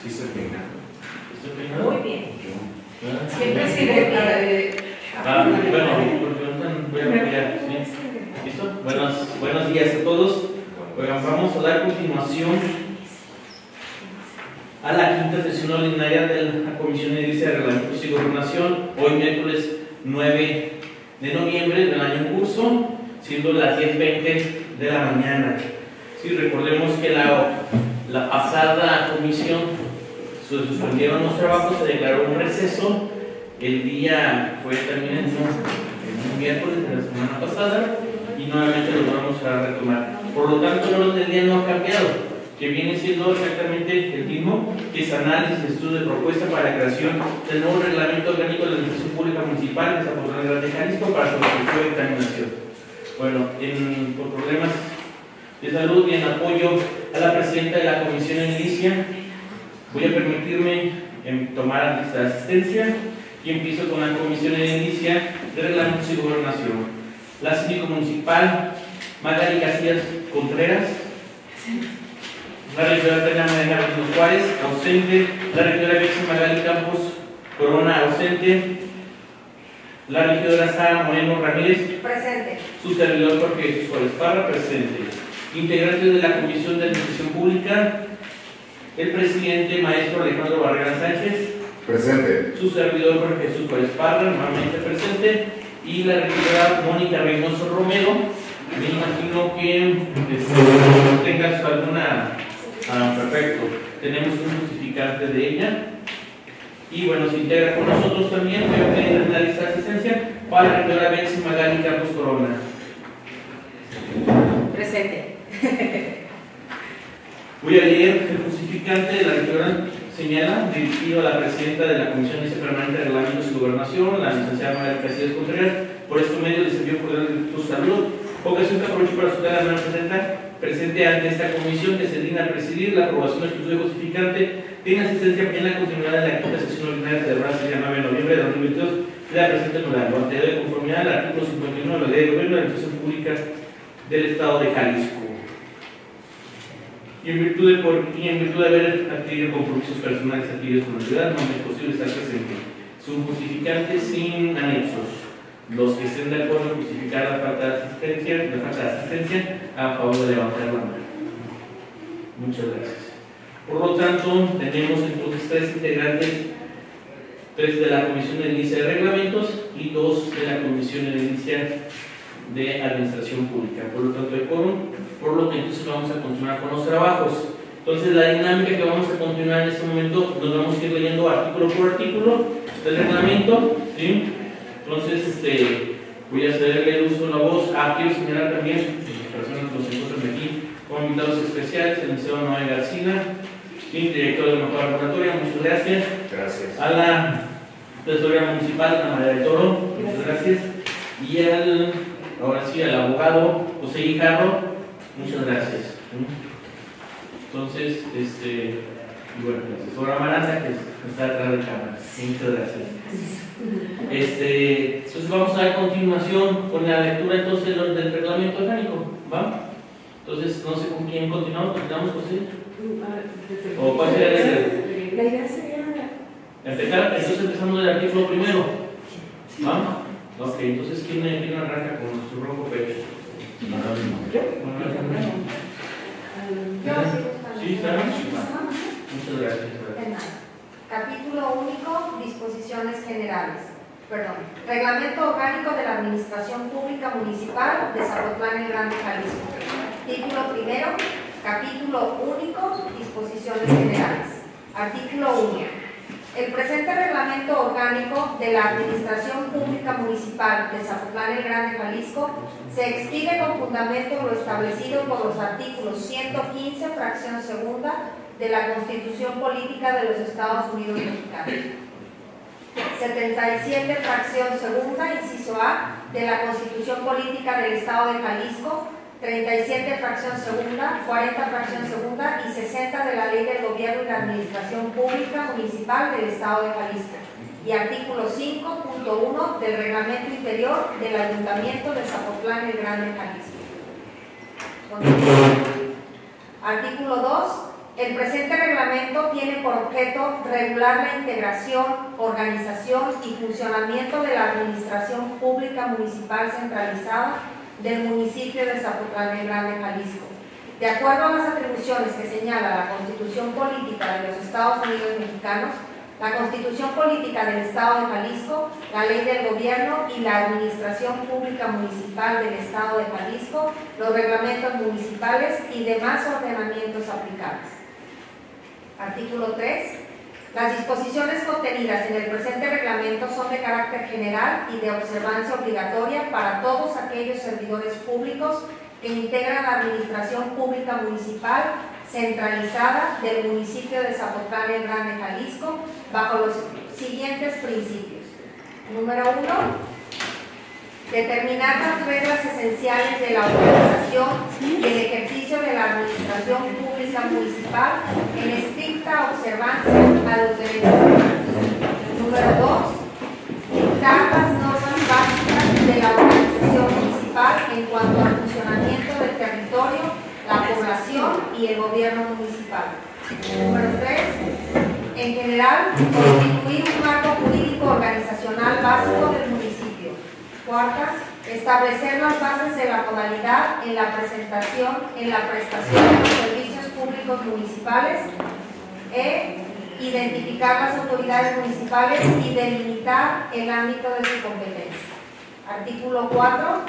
Sí se peina. Muy bien. Siempre sirve para bueno, voy a apoyar, ¿sí? ¿Listo? Buenos días a todos. Oigan, vamos a dar continuación a la quinta sesión ordinaria de la Comisión Edilicia de Reglamentos y Gobernación, hoy miércoles 9 de noviembre del año en curso, siendo las 10:20 de la mañana. Sí, recordemos que la pasada comisión se suspendieron los trabajos, se declaró un receso. El día fue también el miércoles de la semana pasada y nuevamente lo vamos a retomar. Por lo tanto, el orden del día no ha cambiado, que viene siendo exactamente el mismo, que es análisis, estudio de propuesta para la creación del nuevo reglamento orgánico de la Administración Pública Municipal de Zapotlán de Jalisco para su examinación. Bueno, por problemas de salud y en apoyo a la presidenta de la Comisión Edilicia, voy a permitirme tomar lista de asistencia y empiezo con la Comisión Edilicia de Reglamentos y Gobernación. La síndico municipal Magali Casillas Contreras, la regidora Tania Morena Benito Juárez, ausente. La regidora Bexi Magali Campos Corona, ausente. La regidora Sara Moreno Ramírez, presente. Su servidor Jorge Jesús Juárez Parra, presente. Integrantes de la Comisión de Administración Pública, el presidente maestro Alejandro Barrera Sánchez, presente. Su servidor Jorge Jesús Juárez Parra, nuevamente presente. Y la regidora Mónica Reynoso Romero. Me imagino que tengas alguna. Perfecto. Tenemos un justificante de ella. Y bueno, se integra con nosotros también. Voy a pedir la lista de asistencia para la regidora Bexi Magali Campos Corona. Presente. Voy a leer el justificante de la regidora. Señala, dirigido a la presidenta de la Comisión Permanente de Reglamentos y Gobernación, la licenciada María Casillas Contreras. Por este medio les envío cordial de tu salud. Ocasión que aprovecho para solicitar a la presidenta presente ante esta comisión que se digna a presidir la aprobación del estudio justificante tiene asistencia en la continuidad de la quinta sesión ordinaria celebrada el día 9 de noviembre de 2022 de la presente Nueva Montevideo de conformidad al artículo 51 de la Ley de Gobierno de la Administración Pública del Estado de Jalisco. Y en virtud de haber adquirido compromisos personales adquiridos con la ciudad, no es posible estar presente. Es un justificante sin anexos. Los que estén de acuerdo en justificar la falta de asistencia, a favor de levantar la mano. Muchas gracias. Por lo tanto, tenemos entonces 3 integrantes, 3 de la Comisión Edilicia de Reglamentos y 2 de la Comisión Edilicia de Administración Pública. Por lo tanto, hay quórum. Por lo que entonces vamos a continuar con los trabajos. Entonces, la dinámica que vamos a continuar en este momento, nos vamos a ir leyendo artículo por artículo del reglamento, ¿sí? Entonces, voy a cederle el uso de la voz. Quiero señalar también, las personas que nos encuentran aquí, como invitados especiales, el licenciado Noé García, ¿sí? Director de Mejora Laboratoria, muchas gracias. Gracias. A la tesorería municipal, Ana María de Toro, muchas gracias. Y ahora sí, al abogado José Guijarro, muchas gracias. Entonces, y bueno, la asesora Maranda, que está detrás de cámara. Muchas gracias. Entonces vamos a dar continuación con la lectura entonces del reglamento orgánico, ¿va? Entonces, no sé con quién continuamos, José. ¿O cuál sería la idea? La idea sería Entonces empezando del artículo primero, ¿va? Ok, entonces ¿quién arranca con su rojo pecho? Sí, está. Muchas gracias. Capítulo único, disposiciones generales. Reglamento orgánico de la Administración Pública Municipal de Zapotlán el Grande, Jalisco. Título primero, capítulo único, disposiciones generales. Artículo 1. El presente reglamento orgánico de la Administración Pública Municipal de Zapotlán el Grande, Jalisco, se expide con fundamento en lo establecido por los artículos 115, fracción segunda, de la Constitución Política de los Estados Unidos Mexicanos, 77, fracción segunda, inciso A, de la Constitución Política del Estado de Jalisco, 37, fracción segunda, 40, fracción segunda y 60 de la Ley del Gobierno y la Administración Pública Municipal del Estado de Jalisco, y artículo 5.1 del Reglamento Interior del Ayuntamiento de Zapotlán el Grande, Jalisco. Artículo 2. El presente reglamento tiene por objeto regular la integración, organización y funcionamiento de la Administración Pública Municipal Centralizada del municipio de Zapotlán el Grande, Jalisco. De acuerdo a las atribuciones que señala la Constitución Política de los Estados Unidos Mexicanos, la Constitución Política del Estado de Jalisco, la Ley del Gobierno y la Administración Pública Municipal del Estado de Jalisco, los reglamentos municipales y demás ordenamientos aplicables. Artículo 3. Las disposiciones contenidas en el presente reglamento son de carácter general y de observancia obligatoria para todos aquellos servidores públicos que integran la Administración Pública Municipal centralizada del municipio de Zapotlán el Grande, Jalisco, bajo los siguientes principios. Número 1. Determinar las reglas esenciales de la organización y el ejercicio de la Administración Pública Municipal en estricta observancia a los derechos humanos. Número 2. Dictar las normas básicas de la organización municipal en cuanto al funcionamiento del territorio, la población y el gobierno municipal. Número 3. En general, constituir un marco jurídico organizacional básico del municipio. Cuartas, establecer las bases de la modalidad en la prestación de los servicios públicos municipales. Identificar las autoridades municipales y delimitar el ámbito de su competencia. Artículo 4.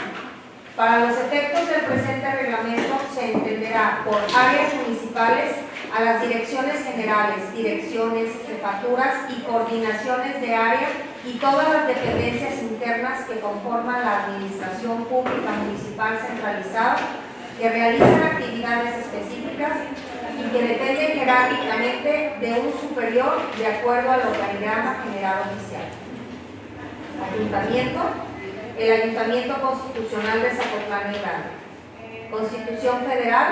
Para los efectos del presente reglamento se entenderá por áreas municipales a las direcciones generales, direcciones, jefaturas y coordinaciones de área y todas las dependencias internas que conforman la Administración Pública Municipal Centralizada, que realizan actividades específicas y que dependen jerárquicamente de un superior de acuerdo al organigrama general oficial. Ayuntamiento. El Ayuntamiento Constitucional de Zapotlán el Grande. Constitución Federal.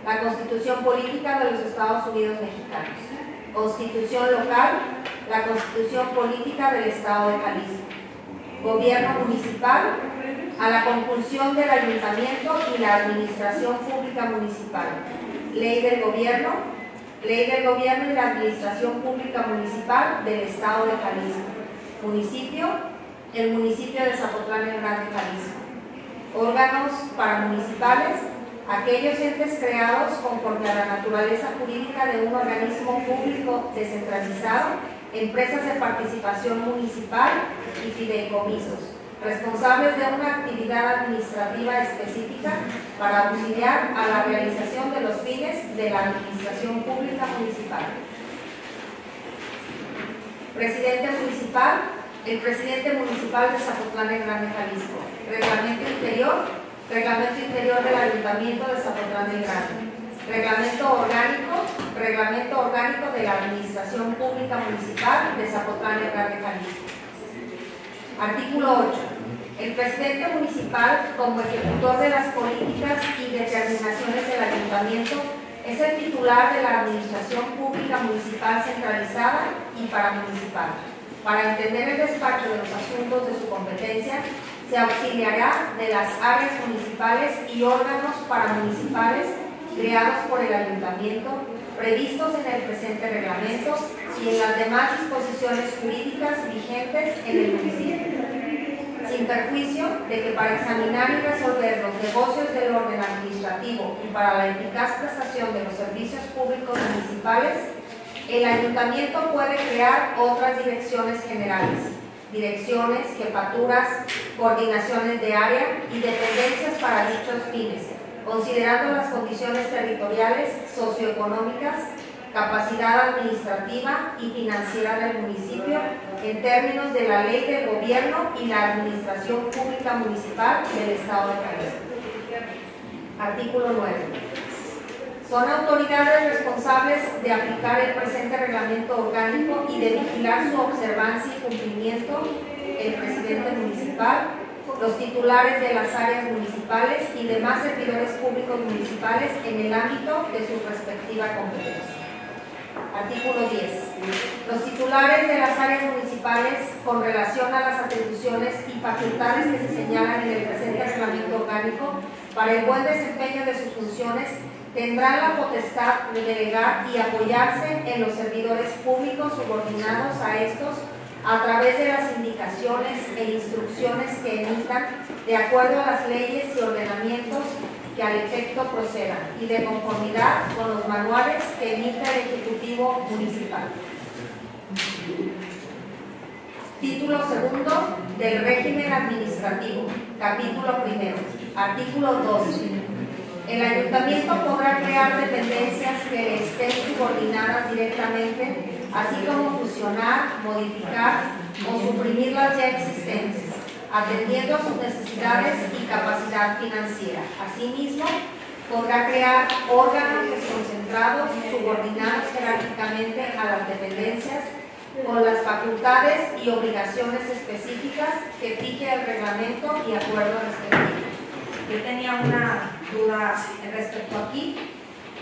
La Constitución Política de los Estados Unidos Mexicanos. Constitución Local. La Constitución Política del Estado de Jalisco. Gobierno Municipal. A la compulsión del Ayuntamiento y la Administración Pública Municipal. Ley del Gobierno. Ley del Gobierno y la Administración Pública Municipal del Estado de Jalisco. Municipio. El municipio de Zapotlán el Grande, Jalisco. Órganos paramunicipales, aquellos entes creados conforme a la naturaleza jurídica de un organismo público descentralizado, empresas de participación municipal y fideicomisos, responsables de una actividad administrativa específica para auxiliar a la realización de los fines de la Administración Pública Municipal. Presidente municipal. El presidente municipal de Zapotlán el Grande, Jalisco. Reglamento interior del Ayuntamiento de Zapotlán el Grande. Reglamento orgánico de la Administración Pública Municipal de Zapotlán el Grande, Jalisco. Artículo 8. El presidente municipal, como ejecutor de las políticas y determinaciones del Ayuntamiento, es el titular de la Administración Pública Municipal centralizada y paramunicipal. Para entender el despacho de los asuntos de su competencia, se auxiliará de las áreas municipales y órganos paramunicipales creados por el Ayuntamiento, previstos en el presente reglamento y en las demás disposiciones jurídicas vigentes en el municipio, sin perjuicio de que para examinar y resolver los negocios del orden administrativo y para la eficaz prestación de los servicios públicos municipales, el Ayuntamiento puede crear otras direcciones generales, direcciones, jefaturas, coordinaciones de área y dependencias para dichos fines, considerando las condiciones territoriales, socioeconómicas, capacidad administrativa y financiera del municipio en términos de la Ley del Gobierno y la Administración Pública Municipal del Estado de Jalisco. Artículo 9. Son autoridades responsables de aplicar el presente reglamento orgánico y de vigilar su observancia y cumplimiento el presidente municipal, los titulares de las áreas municipales y demás servidores públicos municipales en el ámbito de su respectiva competencia. Artículo 10. Los titulares de las áreas municipales municipales con relación a las atribuciones y facultades que se señalan en el presente reglamento orgánico para el buen desempeño de sus funciones, tendrán la potestad de delegar y apoyarse en los servidores públicos subordinados a estos a través de las indicaciones e instrucciones que emitan de acuerdo a las leyes y ordenamientos que al efecto procedan y de conformidad con los manuales que emita el Ejecutivo Municipal. Título segundo del régimen administrativo. Capítulo primero. Artículo 2. El ayuntamiento podrá crear dependencias que le estén subordinadas directamente, así como fusionar, modificar o suprimir las ya existentes, atendiendo a sus necesidades y capacidad financiera. Asimismo, podrá crear órganos desconcentrados subordinados jerárquicamente a las dependencias con las facultades y obligaciones específicas que fije el reglamento y acuerdo respectivo. Yo tenía una duda respecto aquí,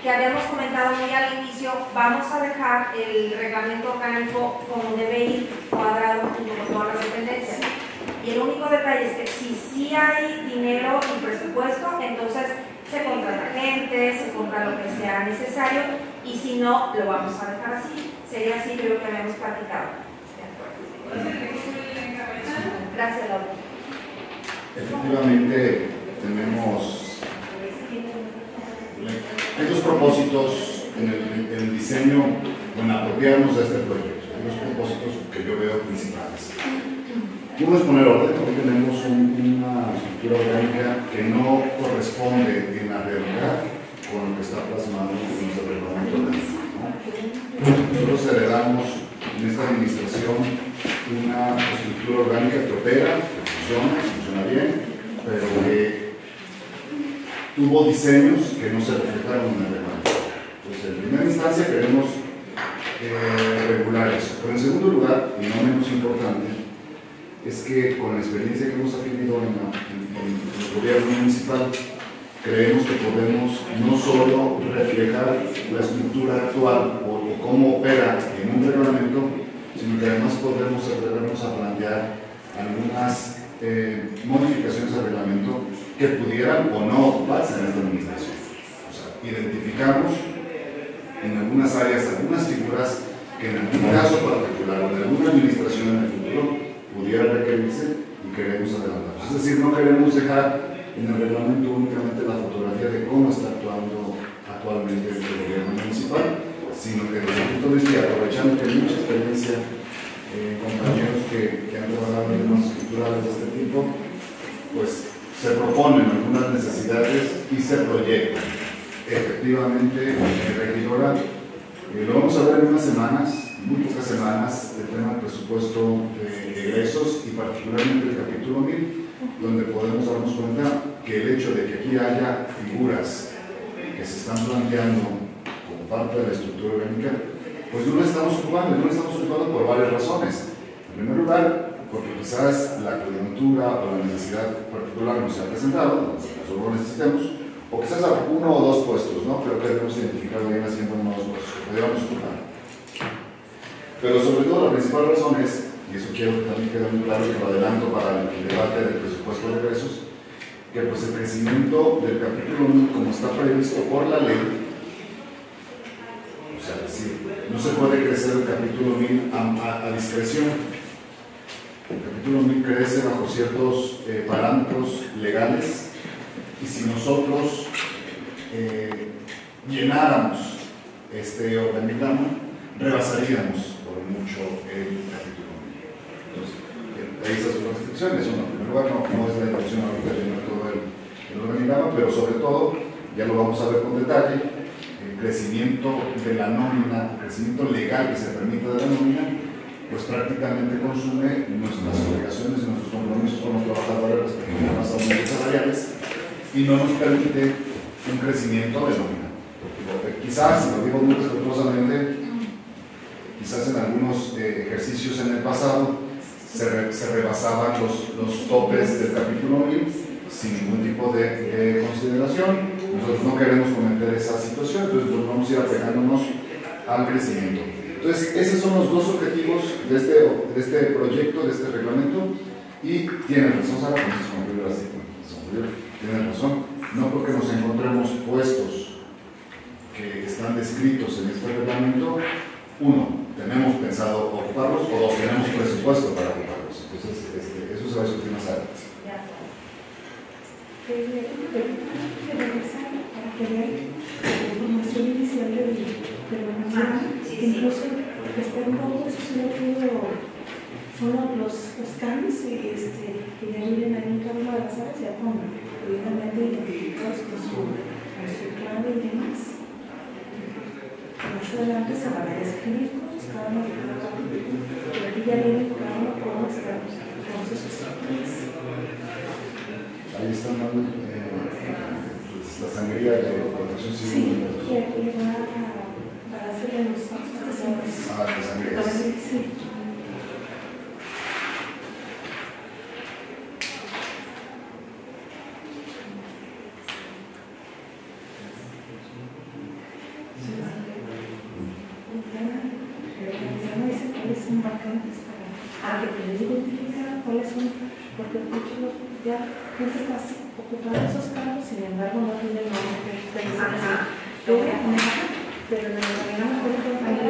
que habíamos comentado muy al inicio. Vamos a dejar el reglamento orgánico como debe ir, cuadrado junto con todas las dependencias. Y el único detalle es que si sí hay dinero y presupuesto, entonces se contrata gente, se compra lo que sea necesario, y si no, lo vamos a dejar así. Sería así, creo que habíamos platicado. Gracias, Laura. Efectivamente, tenemos dos propósitos en el diseño, en apropiarnos de este proyecto. Hay dos propósitos que yo veo principales. Uno es poner orden, porque tenemos una estructura orgánica que no corresponde en la realidad con lo que está plasmado en nuestro reglamento de Nosotros heredamos en esta administración una estructura orgánica que opera, que funciona bien, pero que tuvo diseños que no se reflejaron en el reglamento. Entonces, en primera instancia queremos regular eso. Pero en segundo lugar, y no menos importante, es que con la experiencia que hemos adquirido en el gobierno municipal, creemos que podemos no solo reflejar la estructura actual o cómo opera en un reglamento, sino que además podemos atrevernos a plantear algunas modificaciones al reglamento que pudieran o no ocuparse en esta administración. O sea, identificamos en algunas áreas algunas figuras que en algún caso particular o en alguna administración en el futuro pudiera requerirse y queremos adelantarnos. Es decir, no queremos dejar en el reglamento únicamente la fotografía de cómo está actuando actualmente el gobierno municipal, sino que desde el punto de vista, aprovechando que hay mucha experiencia, compañeros que han trabajado en temas estructurales de este tipo, pues se proponen algunas necesidades y se proyectan. Efectivamente, regidora, lo vamos a ver en unas semanas, muy pocas semanas, el tema del presupuesto de egresos y particularmente el capítulo 1000, donde podemos darnos cuenta que el hecho de que aquí haya figuras que se están planteando como parte de la estructura orgánica, pues no la estamos ocupando por varias razones. En primer lugar, porque quizás la coyuntura o la necesidad particular no se ha presentado, nosotros lo necesitemos, o quizás uno o dos puestos, ¿no? Pero que debemos identificar bien haciendo uno o dos puestos que podríamos ocupar. Pero sobre todo la principal razón es, y eso quiero que también quede muy claro y lo adelanto para el debate del presupuesto de egresos, que pues el crecimiento del capítulo 1, como está previsto por la ley, o sea, es decir, no se puede crecer el capítulo 1000 a discreción. El capítulo 1000 crece bajo ciertos parámetros legales, y si nosotros llenáramos este organigrama, rebasaríamos por mucho el capítulo 1000. Entonces, ahí están sus restricciones. En primer lugar, no es la intención ahorita de llenar todo el organigrama, pero sobre todo, ya lo vamos a ver con detalle, el crecimiento de la nómina, el crecimiento legal que se permite de la nómina, pues prácticamente consume nuestras obligaciones y nuestros compromisos con los trabajadores respecto a las aumentos salariales y no nos permite un crecimiento de nómina. Porque quizás, si lo digo muy respetuosamente, quizás en algunos ejercicios en el pasado se rebasaban los topes del capítulo 1000 sin ningún tipo de consideración. Nosotros no queremos cometer esa situación, entonces pues vamos a ir apegándonos al crecimiento. Entonces, esos son los dos objetivos de este proyecto, de este reglamento, y tienen razón, Sara, tienen razón, no porque nos encontremos puestos que están descritos en este reglamento, uno, tenemos pensado ocuparlos, o dos, tenemos presupuesto para ocuparlos. Entonces, eso se va a discutir más adelante. Para que vean la información inicial de incluso que estén todos solo los cambios que ya vienen ahí en cada una de las áreas, ya pongan evidentemente identificados con su clave y demás. Más adelante se van a describir cosas, cada uno de cada uno, pero aquí ya vienen cada uno cómo están con sus estructuras. Ahí están dando la sangría de la protección civil. Sí, que va a hacer los asesores. Ah, la sangría. Sí. Son vacantes para que les identificar cuáles son, porque muchos ya gente está ocupando esos cargos, sin embargo no tienen el nombre que ustedes dicen, pero en el programa ahí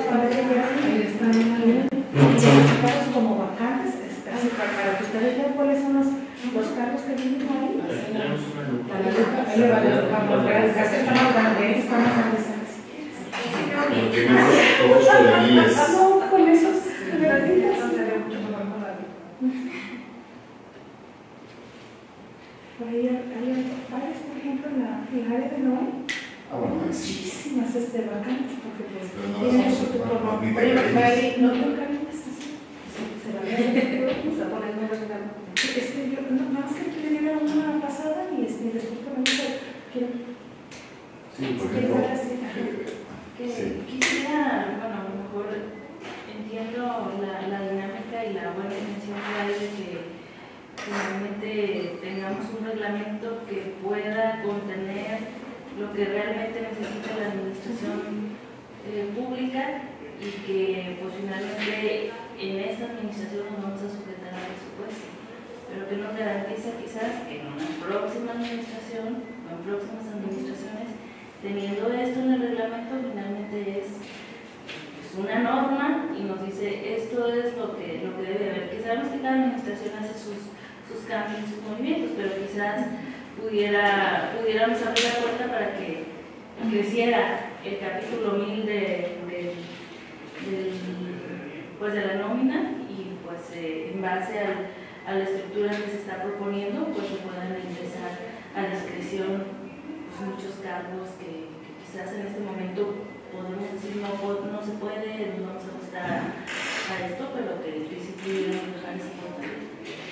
están identificados como vacantes, así para que ustedes vean cuáles son los cargos que vienen ahí. Ahí le van a mostrar, estamos analizando. Porque todos juveniles. Con esos por ahí hay varios, por ejemplo, en la área de Noé. Bueno, muchísimas vacantes, porque pues tienen su turno. No tocan se va a ver. Es que yo, no más que quiero ir a una pasada y después también quiero. Sí, por ejemplo. Quisiera, bueno, a lo mejor entiendo la dinámica y la buena intención que hay de que finalmente tengamos un reglamento que pueda contener lo que realmente necesita la administración pública y que pues finalmente en esta administración nos vamos a sujetar al presupuesto, pero que nos garantiza quizás que en una próxima administración o en próximas administraciones, teniendo esto en el reglamento, finalmente es una norma y nos dice esto es lo que debe haber. Que sabemos que cada administración hace sus cambios, sus movimientos, pero quizás pudiéramos abrir la puerta para que creciera el capítulo 1000 de la nómina y pues en base a la estructura que se está proponiendo pues se puedan ingresar a discreción pues, muchos cargos que quizás en este momento podemos decir no se puede, no vamos a ajustar a esto, pero que en principio dejar esa puerta.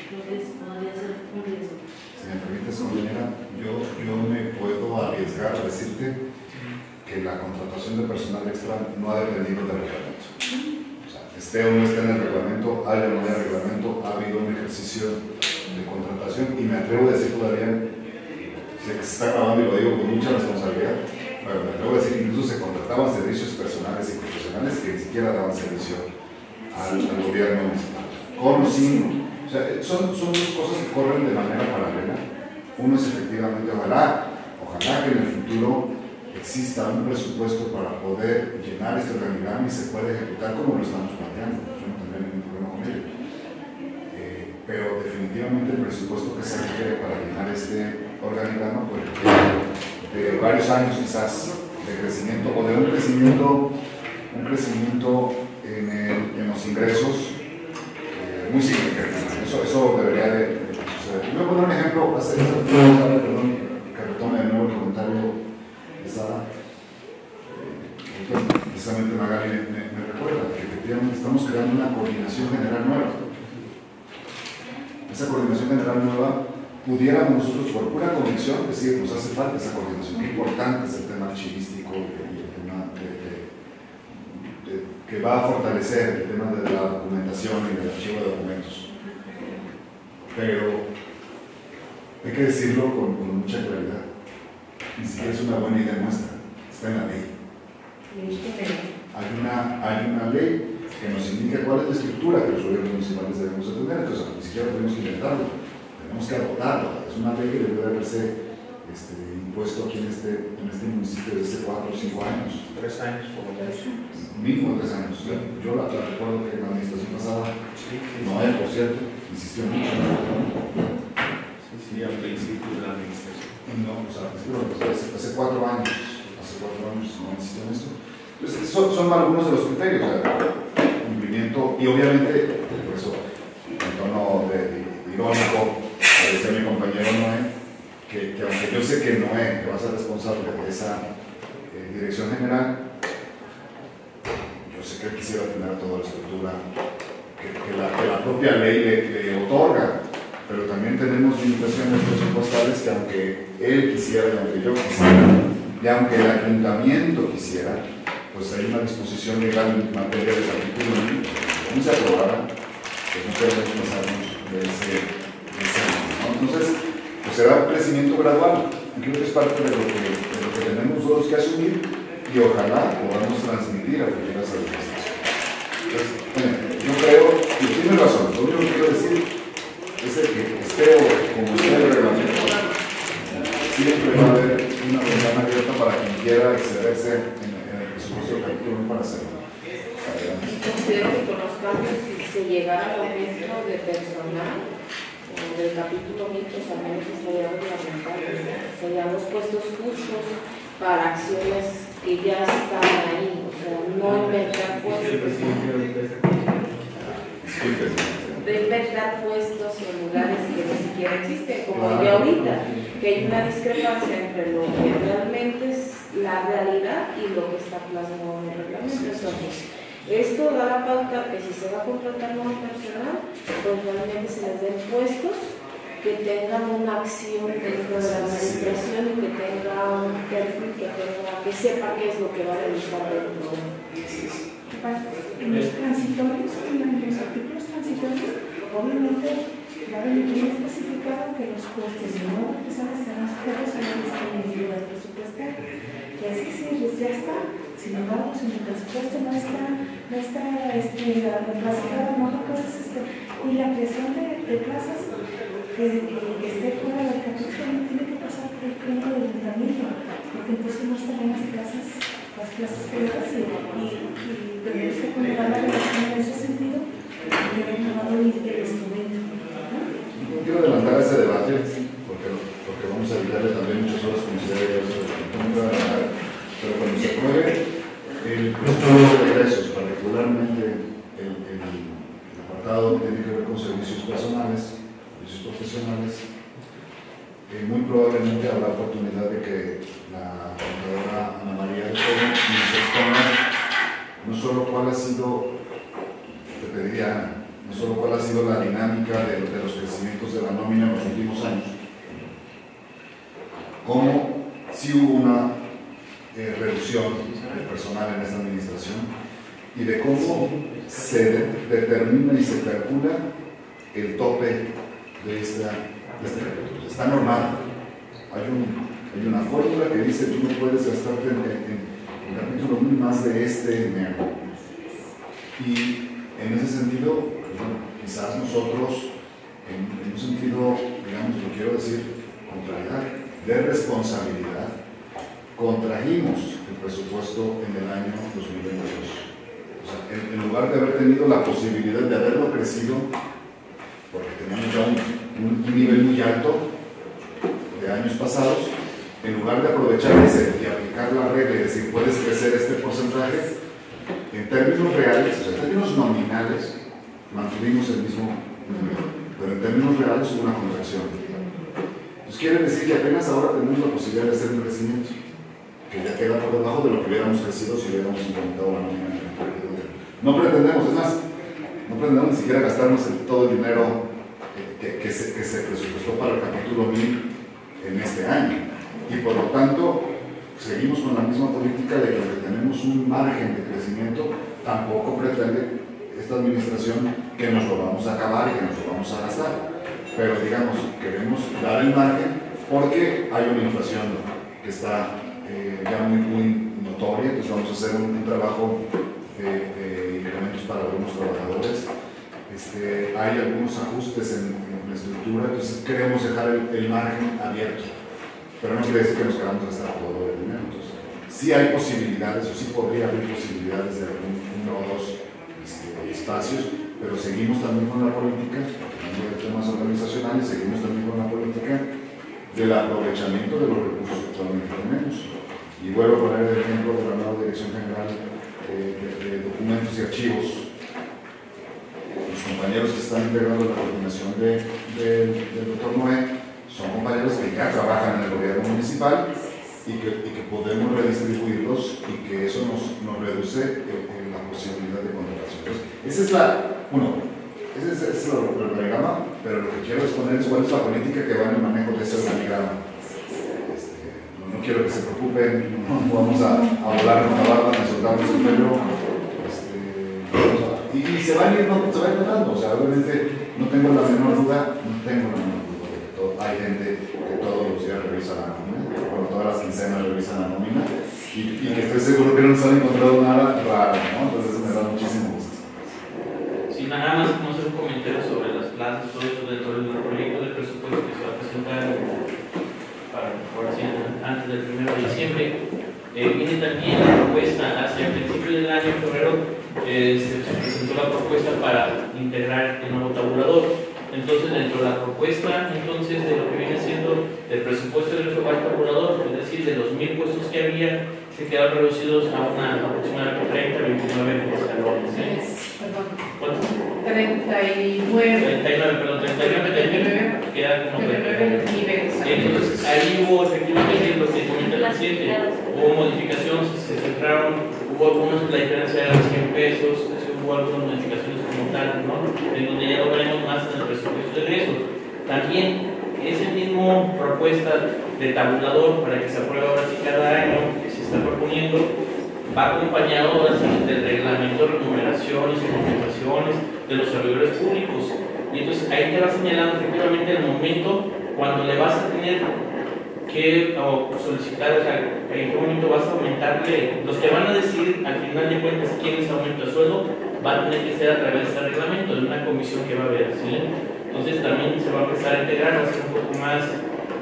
Creo que podría ser un riesgo. Si me permites, compañera, yo me puedo arriesgar a decirte que la contratación de personal extra no ha dependido del reglamento. O sea, esté o no esté en el reglamento, haya o no haya reglamento, ha habido un ejercicio de contratación y me atrevo a decir todavía, sé que se está grabando y lo digo con mucha responsabilidad, pero me atrevo a decir que incluso se contrataban servicios personales y profesionales que ni siquiera daban servicio al gobierno municipal. Con o sin. O sea, son dos cosas que corren de manera paralela. Uno es efectivamente, ojalá que en el futuro exista un presupuesto para poder llenar este organigrama y se pueda ejecutar como lo estamos planteando. Yo no tendré ningún problema con ello. Pero definitivamente el presupuesto que se requiere para llenar este organigrama pues de varios años quizás de crecimiento o de un crecimiento en los ingresos muy significativo. Eso debería de suceder. Voy a poner un ejemplo, perdón, que retome de nuevo el comentario de Sara. Precisamente Magali me recuerda que efectivamente estamos creando una coordinación general nueva. Esa coordinación general nueva pudiéramos nosotros por pura convicción decir, nos hace falta esa coordinación, qué importante es el tema archivístico y el tema que va a fortalecer el tema de la documentación y del archivo de documentos. Pero hay que decirlo con mucha claridad, ni siquiera es una buena idea nuestra, está en la ley. hay una ley que nos indica cuál es la estructura que los gobiernos municipales debemos de tener, entonces ni siquiera tenemos que inventarlo, tenemos que adoptarlo. Es una ley que debe haberse impuesto aquí en este municipio desde 4 o 5 años. 3 años por lo menos. Mínimo 3 años. Yo la recuerdo que en la administración pasada, Noé, por cierto, insistió mucho en eso. Sí, al principio de la administración. No, o sea, hace 4 años no insistió en esto. Entonces, son algunos de los criterios, o sea, cumplimiento, y obviamente, por eso, en tono irónico, decía mi compañero Noé, que aunque yo sé que Noé, que va a ser responsable de esa dirección general, yo sé que él quisiera tener toda la estructura que la propia ley le otorga, pero también tenemos limitaciones presupuestales que aunque él quisiera, y aunque yo quisiera, y aunque el ayuntamiento quisiera, pues hay una disposición legal en materia de capítulo y como se aprobara, pues no podemos pasarnos de ese año, ¿no? Entonces, pues será un crecimiento gradual. Creo que es parte de lo que tenemos todos que asumir y ojalá podamos transmitir a futuras administraciones. Entonces, bueno, yo creo, y tiene razón, lo único que quiero decir es que esté como esté el reglamento, siempre va a haber una ventana abierta para quien quiera excederse en el presupuesto del capítulo para hacerlo. Y considero que con los cambios, si se llegara al aumento de personal del capítulo 1000, pues al menos estaría reglamentado, serían los puestos justos para acciones que ya están ahí, o sea, no inventar puestos. De inventar puestos en lugares que ni siquiera existen, como ya ahorita, que hay una discrepancia entre lo que realmente es la realidad y lo que está plasmado en el reglamento. Entonces, esto da la pauta que si se va a contratar nuevo personal, pues realmente se les den puestos que tengan una acción dentro de la administración y que tenga un perfil, que sepa qué es lo que va a realizar dentro de. En los transitorios, en los artículos transitorios, obviamente va a venir bien especificado que los costes de nuevas personas serán sujetos a una disponibilidad presupuestal. Que es decir, ya está. Sin embargo, si el presupuesto no está clasificado, no lo puedes y la creación de plazas que esté fuera del capítulo tiene que pasar por el pleno del ayuntamiento, porque entonces no estarán las plazas privadas y tenemos que poner la relación en ese sentido y haber tomado el instrumento. No quiero adelantar ese debate porque vamos a evitarle también muchas horas como se debe pero cuando se apruebe el presupuesto de egresos, particularmente el apartado que tiene que ver con servicios personales, servicios profesionales, muy probablemente habrá oportunidad de que la contadora Ana María de Toro nos exponga no solo cuál ha sido, te pediría Ana, no solo cuál ha sido la dinámica de los crecimientos de la nómina en los últimos años, cómo sí hubo una reducción de personal en esta administración y de cómo se determina y se calcula el tope de este capítulo. Está normado. Hay una fórmula que dice tú no puedes gastarte en capítulo muy más de este dinero. Y en ese sentido, bueno, quizás nosotros, en un sentido, digamos, lo quiero decir con claridad, de responsabilidad, contrajimos el presupuesto en el año 2022. O sea, en lugar de haber tenido la posibilidad de haberlo crecido, porque teníamos ya un nivel muy alto de años pasados, en lugar de aprovechar ese y aplicar la regla y decir puedes crecer este porcentaje, en términos reales, o sea, en términos nominales, mantuvimos el mismo nivel, pero en términos reales hubo una contracción. Entonces quiere decir que apenas ahora tenemos la posibilidad de hacer un crecimiento que ya queda por debajo de lo que hubiéramos crecido si hubiéramos implementado la nómina. No pretendemos, es más, no pretendemos ni siquiera gastarnos todo el dinero que se presupuestó para el capítulo 1000 en este año. Y por lo tanto, seguimos con la misma política de que tenemos un margen de crecimiento, tampoco pretende esta administración que nos lo vamos a acabar y que nos lo vamos a gastar. Pero digamos, queremos dar el margen porque hay una inflación que está ya muy notoria, entonces vamos a hacer un trabajo de incrementos para algunos trabajadores. Hay algunos ajustes en la estructura, entonces queremos dejar el margen abierto, pero no quiere decir que nos queramos gastar todo el dinero. Entonces, sí hay posibilidades, o sí podría haber posibilidades de uno o dos espacios, pero seguimos también con la política, hablando de temas organizacionales, seguimos también con la política del aprovechamiento de los recursos que actualmente tenemos. Y vuelvo a poner el ejemplo de la nueva Dirección General de Documentos y Archivos. Los compañeros que están integrando la coordinación del doctor Noé son compañeros que ya trabajan en el gobierno municipal y que podemos redistribuirlos y que eso nos reduce la posibilidad de contratación. Ese es el organigrama, pero lo que quiero exponer es cuál es la política que va en el manejo de ese organigrama. No quiero que se preocupen, no vamos a volar una barba, ni soltamos el pelo. Y se va a ir notando, o sea, obviamente no tengo la menor duda, porque hay gente que todos los días revisa la nómina, bueno, todas las quincenas revisan la nómina, y que estoy seguro que no se han encontrado nada raro, ¿no? Entonces eso me da muchísimo gusto. Sí, nada más no hacer un comentario sobre las plazas, todo eso dentro del proyecto de presupuesto que se va a presentar antes del 1 de diciembre. Viene también la propuesta, hacia el principio del año, en febrero, se presentó la propuesta para integrar el nuevo tabulador. Entonces, dentro de la propuesta, entonces, de lo que viene siendo el presupuesto del tabulador, es decir, de los 1000 puestos que había, se quedaron reducidos a una aproximadamente 30, 29 escalones. ¿Cuánto? 39, queda como 39 niveles. Entonces, ahí hubo efectivamente lo que comenta el presidente, hubo modificaciones, se centraron, hubo algunas, la diferencia de los 100 pesos, hubo algunas modificaciones como tal, ¿no? En donde ya lo veremos más en el presupuesto de egresos. También, esa misma propuesta de tabulador para que se apruebe ahora sí cada año que se está proponiendo, va acompañado ahora sí del reglamento de remuneraciones y compensaciones de los servidores públicos. Y entonces ahí te va señalando efectivamente el momento cuando le vas a tener que solicitar, o sea, en qué momento vas a aumentarle. Los que van a decidir al final de cuentas quién es aumento de sueldo, va a tener que ser a través de este reglamento, de una comisión que va a haber, ¿sí? Entonces también se va a empezar a integrar, va a ser un poco más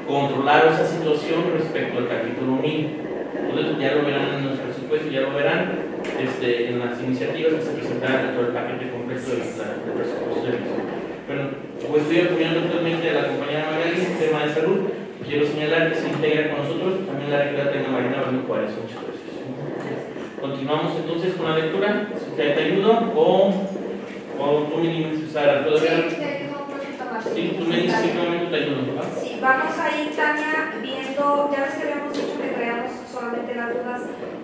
controlado esa situación respecto al capítulo 1000. Entonces ya lo verán en los presupuestos, ya lo verán en las iniciativas que se presentarán dentro del paquete completo del presupuesto de emisión. Pero pues estoy apoyando actualmente a la compañera Magali en el tema de salud. Quiero señalar que se integra con nosotros también la rectora Tecnomarina Manuel Juárez. Muchas gracias. Continuamos entonces con la lectura. ¿Te ayudo o tú me dices, Sara? ¿Todavía? Sí, te ayudo un poquito más. Sí, tú me dices en qué momento te ayudo, ¿verdad? Sí, vamos a ir, Tania, viendo, ya ves que habíamos dicho que traíamos solamente las dudas,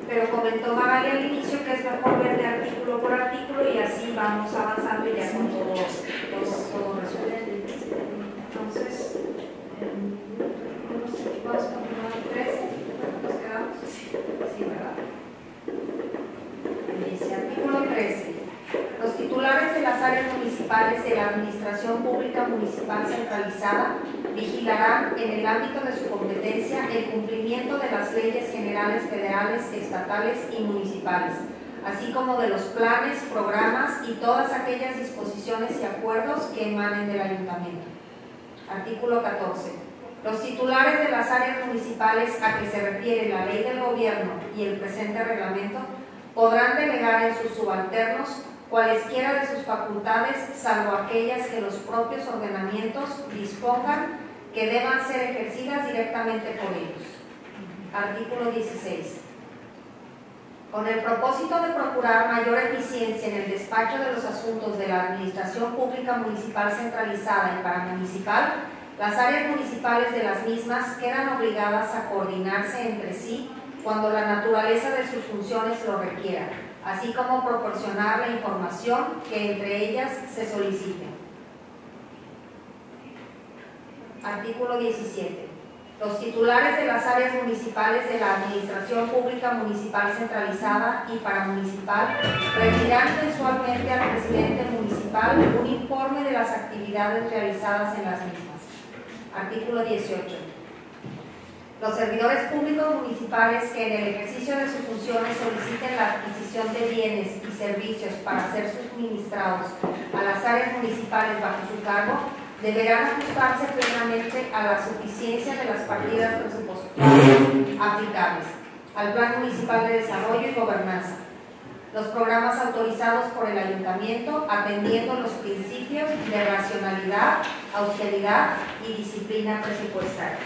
pero comentó Magali al inicio que es mejor ver de artículo por artículo y así vamos avanzando y ya con todo resuelto. Entonces, vamos a continuar el 13, ¿nos quedamos? Sí, ¿verdad? Dice, artículo 13. Los titulares de las áreas municipales de la Administración Pública Municipal Centralizada vigilarán en el ámbito de su competencia el cumplimiento de las leyes generales federales, estatales y municipales, así como de los planes, programas y todas aquellas disposiciones y acuerdos que emanen del Ayuntamiento. Artículo 14. Los titulares de las áreas municipales a que se refiere la Ley del Gobierno y el presente reglamento podrán delegar en sus subalternos cualesquiera de sus facultades, salvo aquellas que los propios ordenamientos dispongan que deban ser ejercidas directamente por ellos. Artículo 16. Con el propósito de procurar mayor eficiencia en el despacho de los asuntos de la Administración Pública Municipal Centralizada y Paramunicipal, las áreas municipales de las mismas quedan obligadas a coordinarse entre sí cuando la naturaleza de sus funciones lo requiera, así como proporcionar la información que entre ellas se solicite. Artículo 17. Los titulares de las áreas municipales de la Administración Pública Municipal Centralizada y Paramunicipal remitirán mensualmente al presidente municipal un informe de las actividades realizadas en las mismas. Artículo 18. Los servidores públicos municipales que en el ejercicio de sus funciones soliciten la adquisición de bienes y servicios para ser suministrados a las áreas municipales bajo su cargo deberán ajustarse plenamente a la suficiencia de las partidas presupuestarias aplicables al Plan Municipal de Desarrollo y Gobernanza, los programas autorizados por el Ayuntamiento atendiendo los principios de racionalidad, austeridad y disciplina presupuestaria.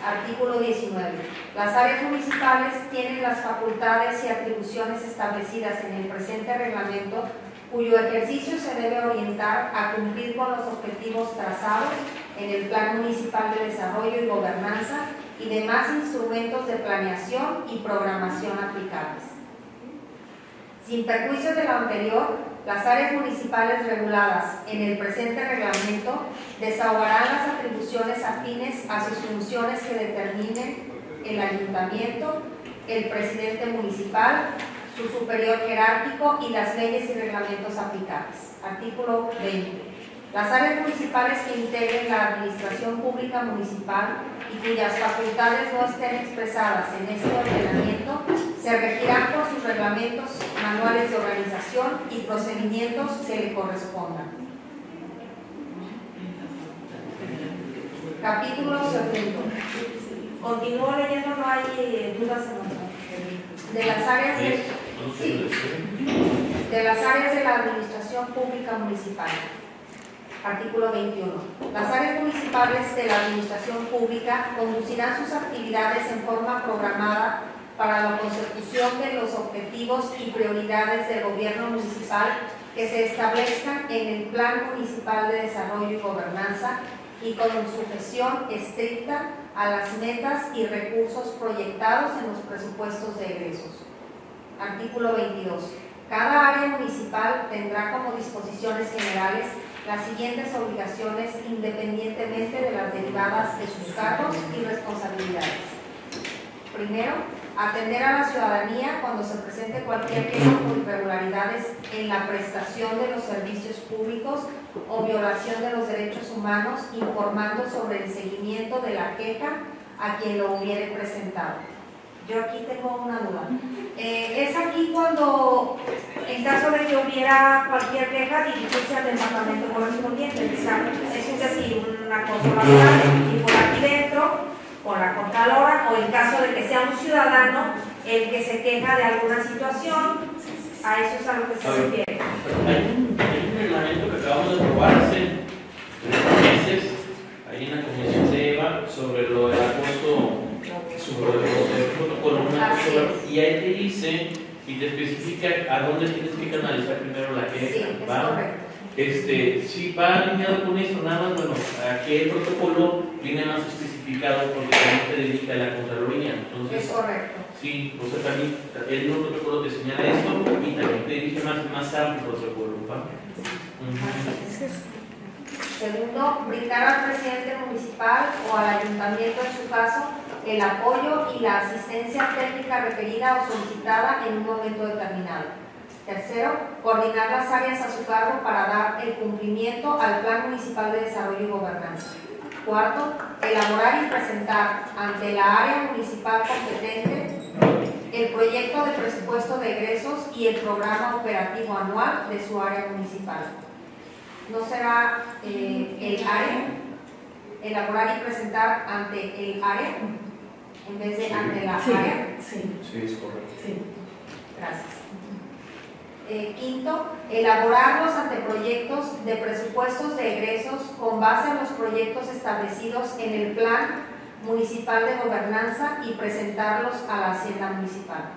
Artículo 19. Las áreas municipales tienen las facultades y atribuciones establecidas en el presente reglamento, cuyo ejercicio se debe orientar a cumplir con los objetivos trazados en el Plan Municipal de Desarrollo y Gobernanza y demás instrumentos de planeación y programación aplicables. Sin perjuicio de lo anterior, las áreas municipales reguladas en el presente reglamento desahogarán las atribuciones afines a sus funciones que determinen el ayuntamiento, el presidente municipal, su superior jerárquico y las leyes y reglamentos aplicables. Artículo 20. Las áreas municipales que integren la administración pública municipal y cuyas facultades no estén expresadas en este ordenamiento se regirán por sus reglamentos, manuales de organización y procedimientos que le correspondan. Capítulo 2. Continúo leyendo, no hay dudas en de las áreas de las áreas de la administración pública municipal. Artículo 21. Las áreas municipales de la administración pública conducirán sus actividades en forma programada para la consecución de los objetivos y prioridades del gobierno municipal que se establezcan en el Plan Municipal de Desarrollo y Gobernanza y con sujeción estricta a las metas y recursos proyectados en los presupuestos de egresos. Artículo 22. Cada área municipal tendrá como disposiciones generales las siguientes obligaciones independientemente de las derivadas de sus cargos y responsabilidades. Primero, atender a la ciudadanía cuando se presente cualquier queja por irregularidades en la prestación de los servicios públicos o violación de los derechos humanos, informando sobre el seguimiento de la queja a quien lo hubiere presentado. Yo aquí tengo una duda. Es aquí cuando, en caso de que hubiera cualquier queja, dirigirse al departamento correspondiente. Es decir, un acoso laboral, y por aquí dentro, con la Contralora, o en caso de que sea un ciudadano el que se queja de alguna situación, a eso es a lo que se refiere. Hay un reglamento que acabamos de aprobar hace 3 meses, ahí en la Comisión de EVA, sobre lo del acoso. Y ahí te dice y te especifica a dónde tienes que canalizar primero la queja. Sí, es correcto. Si va alineado con eso, nada más, bueno, aquí el protocolo viene más especificado porque también te dedica a la Contraloría. Entonces, es correcto. Sí, o sea, también el mismo protocolo te señala esto y también te dirige más amplio protocolo, ¿va? Segundo, brindar al presidente municipal o al ayuntamiento, en su caso, el apoyo y la asistencia técnica requerida o solicitada en un momento determinado. Tercero, coordinar las áreas a su cargo para dar el cumplimiento al Plan Municipal de Desarrollo y Gobernanza. Cuarto, elaborar y presentar ante la área municipal competente el proyecto de presupuesto de egresos y el programa operativo anual de su área municipal. ¿No será el área? Elaborar y presentar ante el área en vez de ante la área. Sí, Sí, es correcto. sí. Gracias. Quinto, elaborar los anteproyectos de presupuestos de egresos con base en los proyectos establecidos en el Plan Municipal de Gobernanza y presentarlos a la Hacienda Municipal.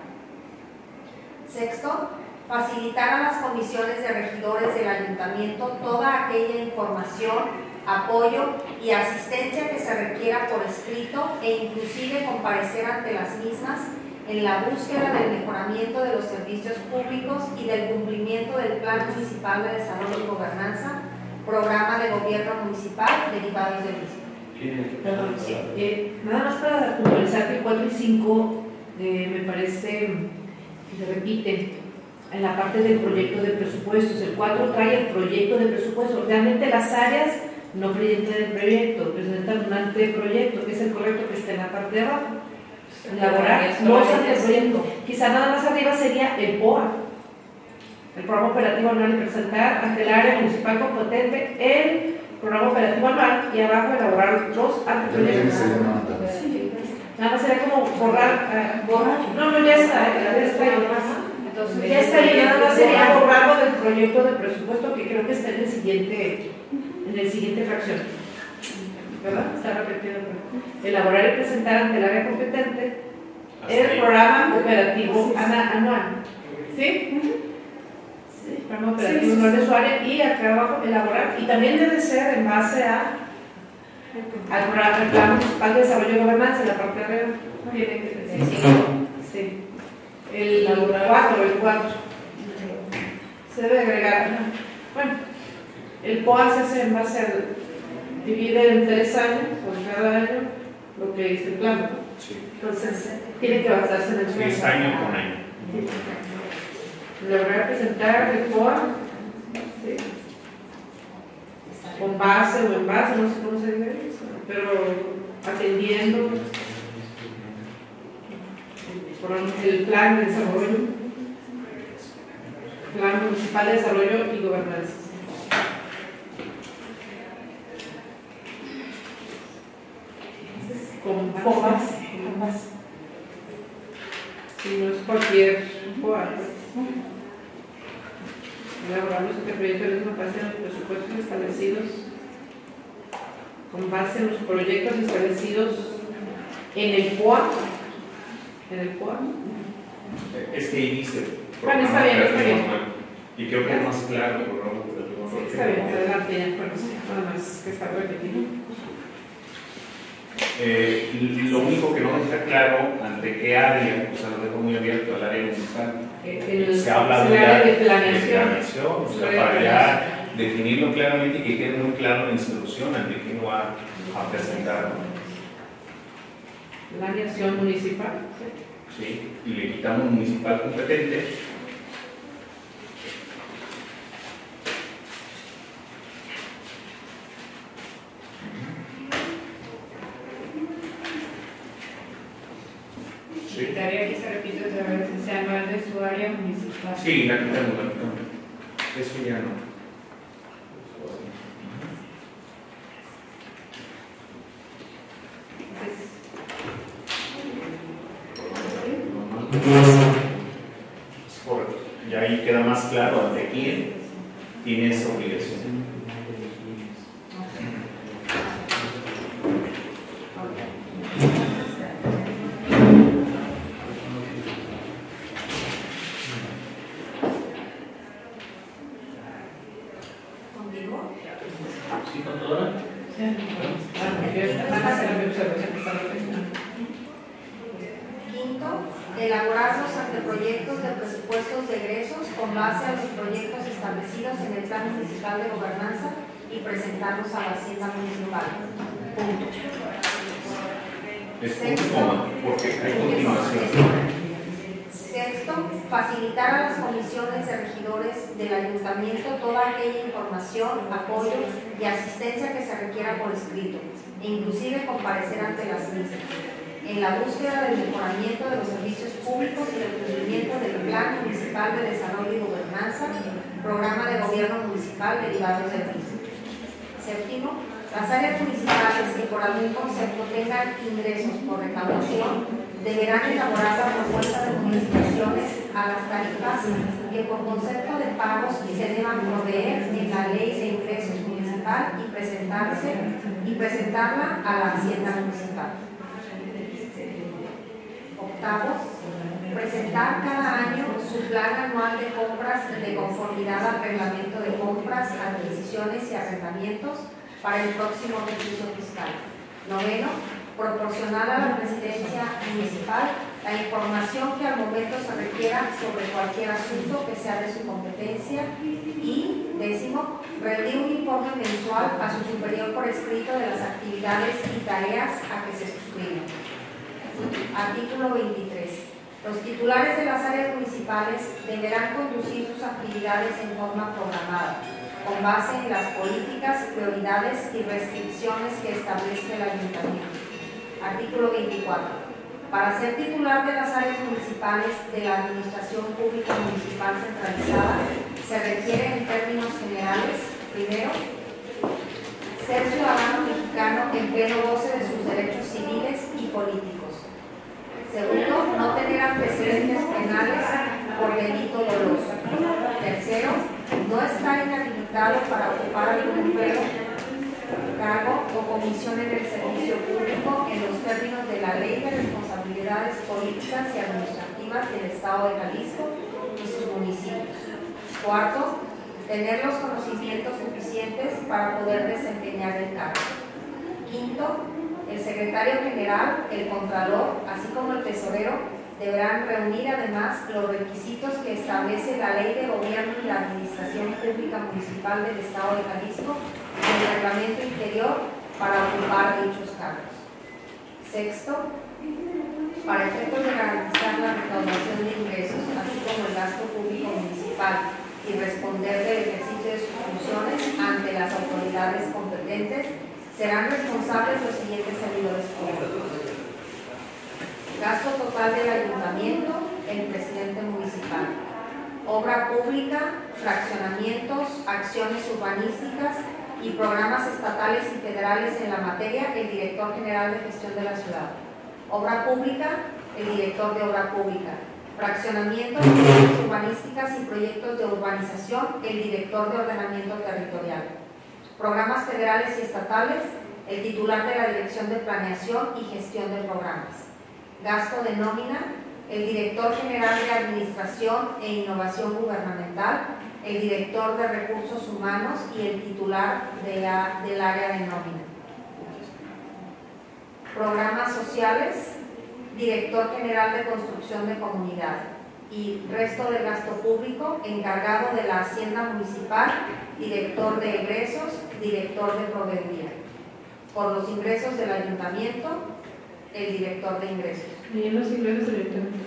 Sexto, facilitar a las comisiones de regidores del ayuntamiento toda aquella información, apoyo y asistencia que se requiera por escrito e inclusive comparecer ante las mismas en la búsqueda del mejoramiento de los servicios públicos y del cumplimiento del Plan Municipal de Desarrollo y Gobernanza, Programa de Gobierno Municipal derivados del mismo. Perdón, nada más para puntualizar que el 4 y 5 me parece que se repite en la parte del proyecto de presupuestos. El 4 trae el proyecto de presupuestos. Realmente las áreas no creyente del proyecto, presentan un anteproyecto, que es el correcto que está en la parte de abajo. Elaborar los anteproyectos. Quizá nada más arriba sería el POA, el programa operativo anual, y presentar ante el área municipal competente el programa operativo anual, y abajo elaborar los anteproyectos. Nada más sería como borrar, no, ya está, Entonces, ya está ahí, nada más sería borrarlo del proyecto de presupuesto, que creo que está en el siguiente fracción, ¿verdad? Está repetido. Elaborar y presentar ante el área competente el programa operativo anual. ¿Sí? Sí, programa operativo anual de su área, y acá abajo elaborar, y también debe ser en base al programa, el Plan Municipal de Desarrollo y Gobernanza, en la parte de arriba. Tiene que decir, sí. El 4. Se debe agregar. Bueno, el POA se hace en base al. Divide en 3 años, por cada año, lo que dice el plan. Entonces, tiene que basarse en el plan. 6 años con año. Lograr presentar el POA, ¿sí? Con base o en base, no sé cómo se dice, pero atendiendo el plan de desarrollo, plan municipal de desarrollo y gobernanza. Con FOBAS, si no es cualquier FOBAS. Elaborar los anteproyectos de una base en los presupuestos establecidos con base en los proyectos establecidos en el POA. Es que ahí dice. Bueno, está bien, está bien. Y creo que es más claro el programa. Sí, está bien, adelante, ya, bueno, nada más que está repetido. Lo único que no está claro ante qué área, o sea, lo dejo muy abierto al área municipal. Se habla de área de planeación, o sea, para ya definirlo claramente y que quede muy claro la instrucción ante quién va a presentar. Planeación municipal. Sí, y le quitamos municipal competente. Quitaría que se repite otra vez, ese anual de su área municipal. Sí, la quitamos. Eso ya no. Es correcto. Y ahí queda más claro ante quién tiene esa obligación. Quinto, elaborar los anteproyectos de presupuestos de egresos con base a los proyectos establecidos en el Plan Municipal de Gobernanza y presentarlos a la Hacienda Municipal. Punto. Es un coma, porque hay continuación. Sexto, facilitar a las comisiones de regidores del ayuntamiento toda aquella información, apoyo y asistencia que se requiera por escrito, e inclusive comparecer ante las mismas, en la búsqueda del mejoramiento de los servicios públicos y del cumplimiento del Plan Municipal de Desarrollo y Gobernanza, Programa de Gobierno Municipal derivados del mismo. Séptimo, las áreas municipales que por algún concepto tengan ingresos por recaudación deberán elaborar la propuesta de modificaciones a las tarifas que por concepto de pagos se deban proveer en la Ley de Ingresos Municipal y presentarla a la Hacienda Municipal. Octavo, presentar cada año su plan anual de compras de conformidad al reglamento de compras, adquisiciones y arrendamientos para el próximo ejercicio fiscal. Noveno, proporcionar a la presidencia municipal la información que al momento se requiera sobre cualquier asunto que sea de su competencia. Y décimo, rendir un informe mensual a su superior por escrito de las actividades y tareas a que se suscriben. Artículo 23. Los titulares de las áreas municipales deberán conducir sus actividades en forma programada, con base en las políticas, prioridades y restricciones que establezca el ayuntamiento. Artículo 24. Para ser titular de las áreas municipales de la Administración Pública Municipal Centralizada, se requiere en términos generales, primero, ser ciudadano mexicano en pleno goce de sus derechos civiles y políticos. Segundo, no tener antecedentes penales por delito doloso. Tercero, no estar inhabilitado para ocupar algún empleo, cargo o comisión en el servicio público en los términos de la Ley de Responsabilidades Políticas y Administrativas del Estado de Jalisco y sus municipios. Cuarto, tener los conocimientos suficientes para poder desempeñar el cargo. Quinto, el secretario general, el contralor, así como el tesorero, deberán reunir además los requisitos que establece la Ley de Gobierno y la Administración Pública Municipal del Estado de Jalisco y el reglamento interior para ocupar dichos cargos. Sexto, para efectos de garantizar la recaudación de ingresos, así como el gasto público municipal y responder del ejercicio de sus funciones ante las autoridades competentes, serán responsables los siguientes servidores públicos. Gasto total del ayuntamiento, el presidente municipal. Obra pública, fraccionamientos, acciones urbanísticas y programas estatales y federales en la materia, el director general de gestión de la ciudad. Obra pública, el director de obra pública. Fraccionamientos, acciones urbanísticas y proyectos de urbanización, el director de ordenamiento territorial. Programas federales y estatales, el titular de la Dirección de Planeación y Gestión de Programas. Gasto de nómina, el director general de Administración e Innovación Gubernamental, el director de Recursos Humanos y el titular del área de nómina. Programas sociales, director general de Construcción de Comunidad y resto del gasto público, encargado de la Hacienda Municipal, director de egresos, director de proveeduría. Por los ingresos del ayuntamiento, el director de ingresos. Y en los ingresos del ayuntamiento.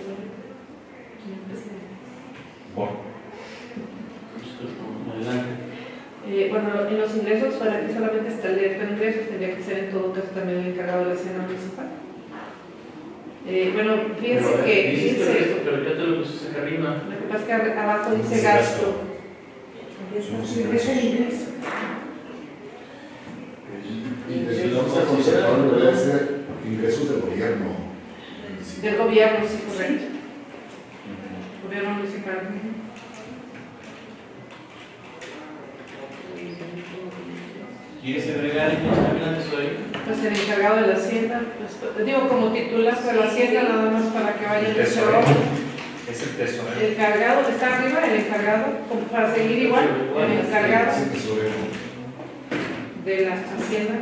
Bueno, en los ingresos, para que solamente está el director de ingresos, tendría que ser en todo caso también el encargado de la Hacienda Municipal. Bueno, fíjense pero, que. Dice esto, pero ya te lo puse acá arriba. Lo que pasa es que abajo dice gasto. Es el ingreso. Y vamos a conservar lo que debe ser ingresos del gobierno. Del gobierno, sí, correcto. Gobierno municipal. ¿Quieres agregar en tesorería? Pues el encargado de la Hacienda, pues, digo como titular de la Hacienda, nada más para que vaya el tesorero. Es el tesorero. El encargado, está arriba, el encargado, como para seguir igual, el encargado de la Hacienda.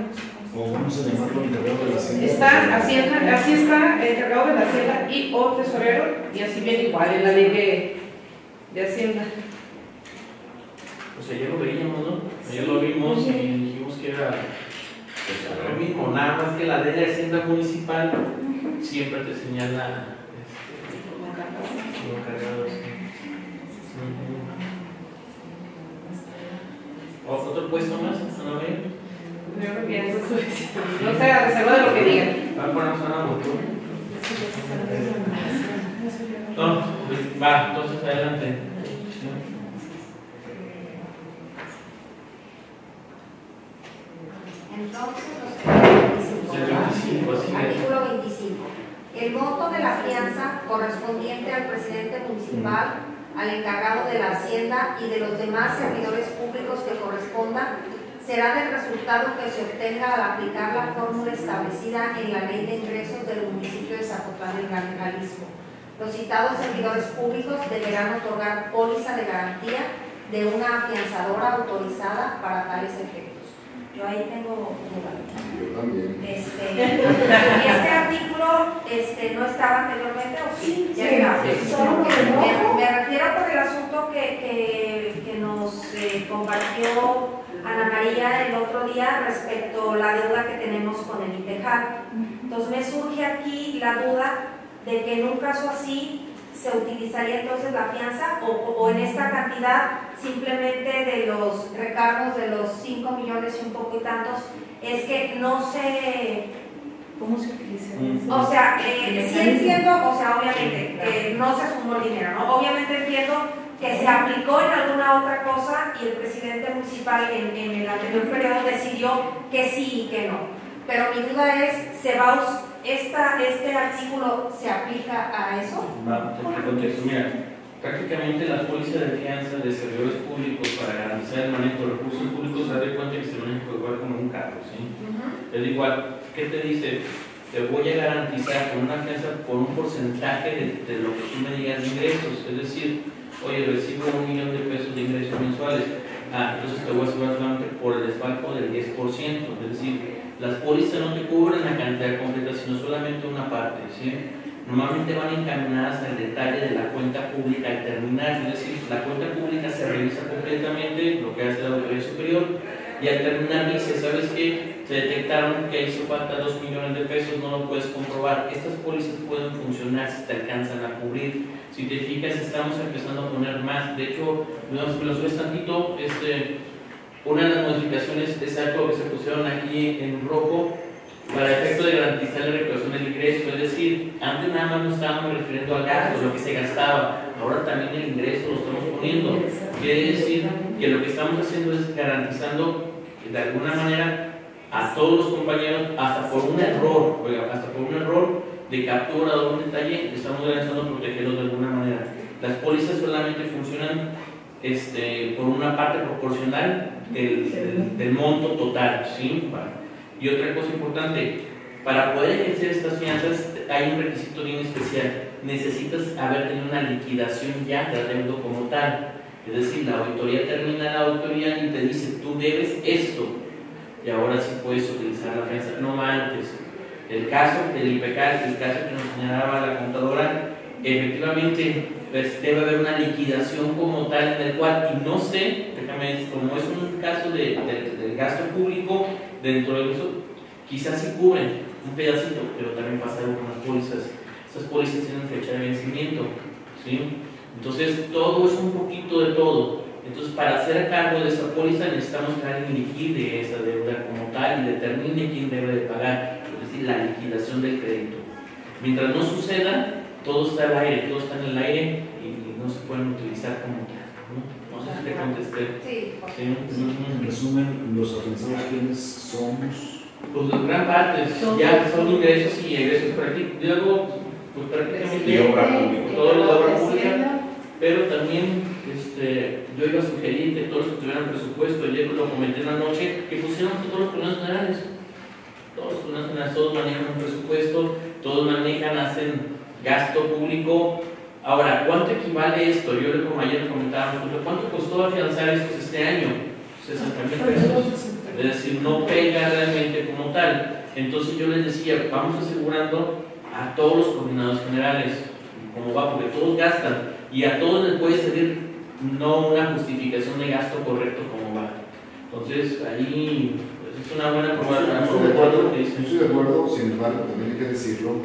O vamos a llamarlo encargado de la Hacienda. Está Hacienda, así está el encargado de la Hacienda y o tesorero, y así viene igual en la ley de Hacienda. Pues ayer lo veíamos, ¿no? Ayer lo vimos y dijimos que era lo mismo, nada más que la ley de Hacienda Municipal siempre te señala los cargados. ¿Otro puesto más? ¿No ven? Yo creo que ya eso es suficiente. No sé, a reserva de lo que digan. Va a ponernos una moto. No, va, entonces adelante. Entonces, artículo 25. El monto de la fianza correspondiente al presidente municipal, al encargado de la Hacienda y de los demás servidores públicos que correspondan será del resultado que se obtenga al aplicar la fórmula establecida en la Ley de Ingresos del municipio de Zapotlán del Grande, Jalisco. Los citados servidores públicos deberán otorgar póliza de garantía de una afianzadora autorizada para tales efectos. Yo ahí tengo duda. Yo también. Este artículo no estaba anteriormente, ¿o sí? Ya está. Me refiero por el asunto que nos compartió Ana María el otro día respecto a la deuda que tenemos con el INDEJAR. Entonces me surge aquí la duda de que en un caso así se utilizaría entonces la fianza o en esta cantidad simplemente de los recargos de los 5 millones y un poco y tantos es que no se... ¿Cómo se utiliza? O sea, sí entiendo, o sea, obviamente, que no se sumó el dinero, ¿no? Obviamente entiendo que se aplicó en alguna otra cosa y el presidente municipal en el anterior periodo decidió que sí y que no. Pero mi duda es, ¿este artículo se aplica a eso? Te contesto, mira, prácticamente la póliza de fianza de servidores públicos para garantizar el manejo de recursos públicos se da cuenta que se maneja igual como un carro, ¿sí? Es igual, ¿qué te dice? Te voy a garantizar con una fianza por un porcentaje de lo que tú me digas de ingresos, es decir, oye, recibo 1 millón de pesos de ingresos mensuales, entonces te voy a asegurar solamente por el desfalco del 10%, es decir, las pólizas no te cubren la cantidad completa, sino solamente una parte, ¿sí? Normalmente van encaminadas al detalle de la cuenta pública al terminar, es decir, la cuenta pública se revisa completamente, lo que hace la autoridad superior, y al terminar dice, ¿sabes qué? Se detectaron que hizo falta 2 millones de pesos, no lo puedes comprobar. Estas pólizas pueden funcionar si te alcanzan a cubrir. Si te fijas, estamos empezando a poner más. De hecho, me lo subes tantito, una de las modificaciones es algo que se pusieron aquí en rojo para efecto de garantizar la recaudación del ingreso. Es decir, antes nada más nos estábamos refiriendo al gasto, lo que se gastaba. Ahora también el ingreso lo estamos poniendo. Quiere decir que lo que estamos haciendo es garantizando de alguna manera a todos los compañeros, hasta por un error de captura o un detalle, estamos garantizando protegerlos de alguna manera. Las pólizas solamente funcionan por una parte proporcional del monto total, ¿sí? Y otra cosa importante, para poder ejercer estas fianzas hay un requisito bien especial. Necesitas haber tenido una liquidación ya del adeudo como tal. Es decir, la auditoría termina la auditoría y te dice, tú debes esto, y ahora sí puedes utilizar la fianza, no antes. El caso del IPECAL, el caso que nos señalaba la contadora, efectivamente pues, debe haber una liquidación como tal en el cual, y no sé, déjame decir, como es un caso del gasto público, dentro de eso, quizás sí cubren un pedacito, pero también pasa algo con las pólizas. Estas pólizas tienen fecha de vencimiento, ¿sí? Entonces, todo es un poquito de todo. Entonces, para hacer cargo de esa póliza necesitamos que alguien liquide esa deuda como tal y determine quién debe de pagar, es decir, la liquidación del crédito. Mientras no suceda, todo está al aire, todo está en el aire y no se pueden utilizar como tal. No sé si te contesté. Sí. En resumen, los afectados, ¿quiénes somos? Pues en gran parte ya son ingresos y egresos prácticamente, pues prácticamente Y obra pública. todo lo de obra pública, pero también yo iba a sugerir que todos los que tuvieran presupuesto, ayer lo comenté en la noche, que pusieran todos los planes generales. Todos los planes generales, todos manejan un presupuesto, todos manejan, hacen gasto público. Ahora, ¿cuánto equivale esto? Yo como ayer comentábamos, ¿cuánto costó afianzar estos este año? 60,000 pesos. Es decir, no pega realmente como tal. Entonces yo les decía, vamos asegurando a todos los coordinados generales, como va, porque todos gastan, y a todos les puede servir no una justificación de gasto correcto como va. Entonces ahí pues, es una buena probada. Estoy de acuerdo, sin embargo, también hay que decirlo,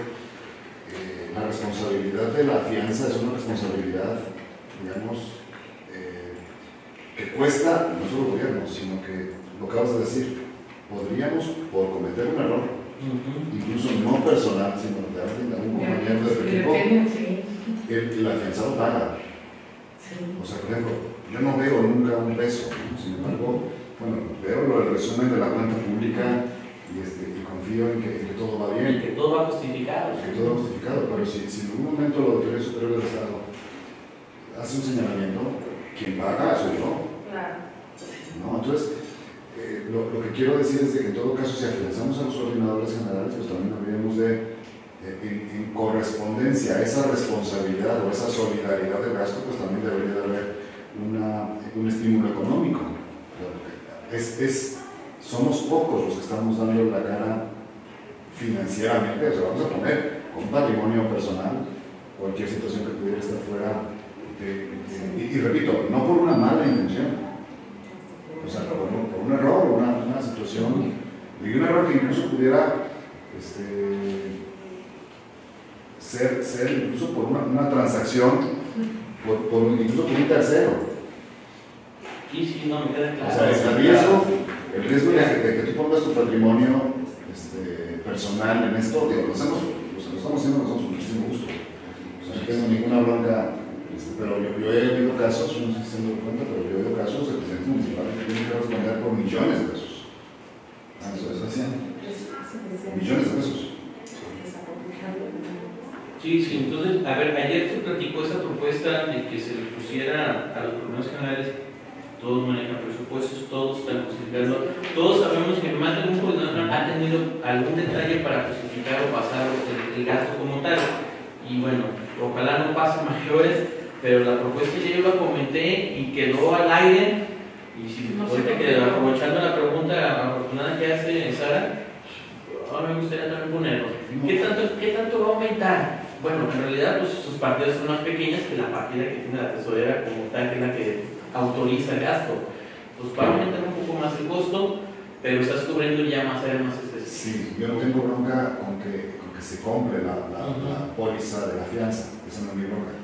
la responsabilidad de la fianza es una responsabilidad, digamos, que cuesta no solo el gobierno, sino que lo acabas de decir, podríamos, por cometer un error, incluso no personal, sino de algún compañero de equipo, el afianzado paga. O sea, por ejemplo, yo no veo nunca un peso, ¿no? Sin embargo, bueno, veo el resumen de la cuenta pública y confío en que todo va bien. Y que todo va justificado. Que todo va justificado, pero si en algún momento la Auditoría Superior del Estado hace un señalamiento, quien paga soy yo. Claro. ¿No? Entonces, lo que quiero decir es de que en todo caso, si afianzamos a los coordinadores generales, pues también habríamos de, en correspondencia a esa responsabilidad o esa solidaridad de gasto, pues también debería de haber un estímulo económico. Somos pocos los que estamos dando la cara financieramente, o sea, vamos a poner con patrimonio personal, cualquier situación que pudiera estar fuera, y repito, no por una mala intención. O sea, por un error, una situación, y un error que incluso pudiera ser incluso por una transacción, incluso por un tercero. Sí, no, me queda claro. O sea, el riesgo de que tú pongas tu patrimonio personal en esto, digo, lo estamos haciendo, lo hacemos con muchísimo gusto. O sea, no tengo ninguna bronca, pero yo he oído casos, no sé si se me da cuenta, pero yo he oído casos de presidentes municipales que tienen que responder por millones de pesos. Eso hacían. Millones de pesos. Sí, entonces, a ver, ayer se platicó esa propuesta de que se le pusiera a los gobiernos generales, todos manejan presupuestos, todos están justificando, todos sabemos que más de algún gobernador ha tenido algún detalle para justificar o pasar el gasto como tal, y bueno, ojalá no pase mayores, pero la propuesta ya yo la comenté y quedó al aire, y si ahorita que aprovechando la pregunta afortunada que hace Sara, ahora me gustaría también ponerlo, ¿qué tanto va a aumentar? Bueno, en realidad pues, sus partidas son más pequeñas que la partida que tiene la tesorera como tal, que es la que autoriza el gasto. Pues va a aumentar un poco más el costo, pero estás cubriendo ya más áreas más específicas. Sí, yo no tengo bronca con que se compre la póliza de la fianza, esa no es mi bronca.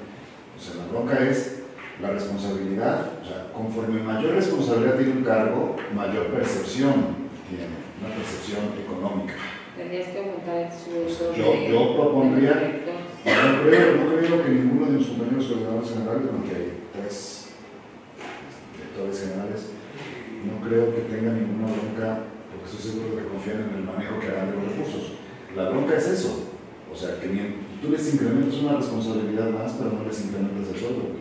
O sea, la bronca es la responsabilidad, o sea, conforme mayor responsabilidad tiene un cargo, mayor percepción tiene, una percepción económica. Tendrías que aumentar el sueldo. Yo propondría, no creo que ninguno de mis compañeros coordinadores generales, aunque hay 3 directores generales, no creo que tenga ninguna bronca, porque estoy seguro de que confían en el manejo que harán de los recursos. La bronca es eso, o sea, que tú les incrementas una responsabilidad más, pero no les incrementas el sueldo.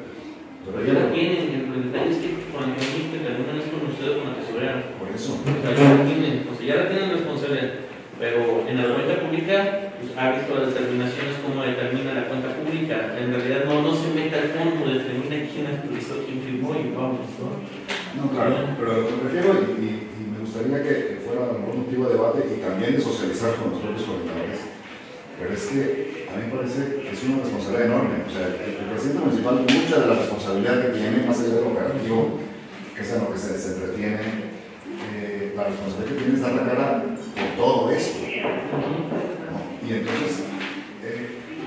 Pero ya la tienen, el detalle es que cuando dijiste que alguna vez con usted o con la tesorera. Por eso. O sea, ya la tienen responsabilidad. Pero en la cuenta pública, pues, ha visto las determinaciones, cómo determina la cuenta pública. En realidad no se mete al fondo, determina quién actualizó, quién firmó y vamos, ¿no? No, claro, pero lo que prefiero, y me gustaría que fuera un motivo de debate y también de socializar con los propios coordinadores, pero es que a mí me parece que es una responsabilidad enorme. O sea, el presidente municipal, mucha de la responsabilidad que tiene, más allá de lo operativo, que es en lo que se entretiene, la responsabilidad que tiene es dar la cara por todo esto. ¿No? Y entonces,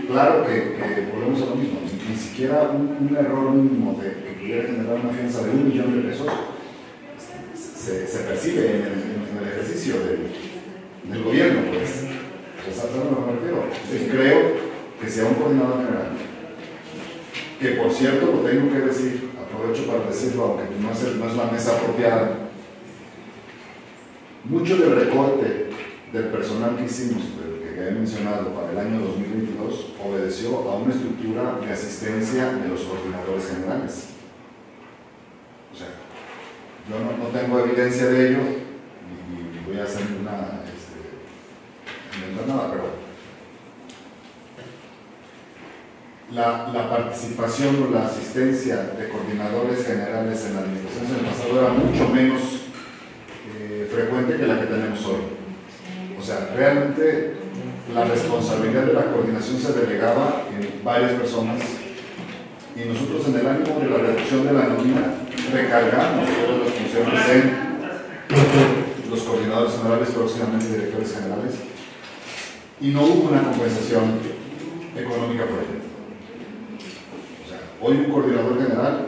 claro que volvemos a lo mismo, ni siquiera un error mínimo que pudiera generar una fianza de 1 millón de pesos se percibe en el ejercicio del gobierno, pues. ¿Sabes a lo que me refiero? Entonces, creo que sea un coordinador general, que por cierto lo tengo que decir, aprovecho para decirlo, aunque no es la mesa apropiada. Mucho del recorte del personal que hicimos, que he mencionado para el año 2022, obedeció a una estructura de asistencia de los coordinadores generales. O sea, yo no tengo evidencia de ello y voy a hacer no nada, pero la participación o la asistencia de coordinadores generales en la administración del pasado era mucho menos frecuente que la que tenemos hoy. O sea, realmente la responsabilidad de la coordinación se delegaba en varias personas y nosotros en el ánimo de la reducción de la nómina recargamos todas las funciones en los coordinadores generales, próximamente directores generales, y no hubo una compensación económica por ello. O sea, hoy un coordinador general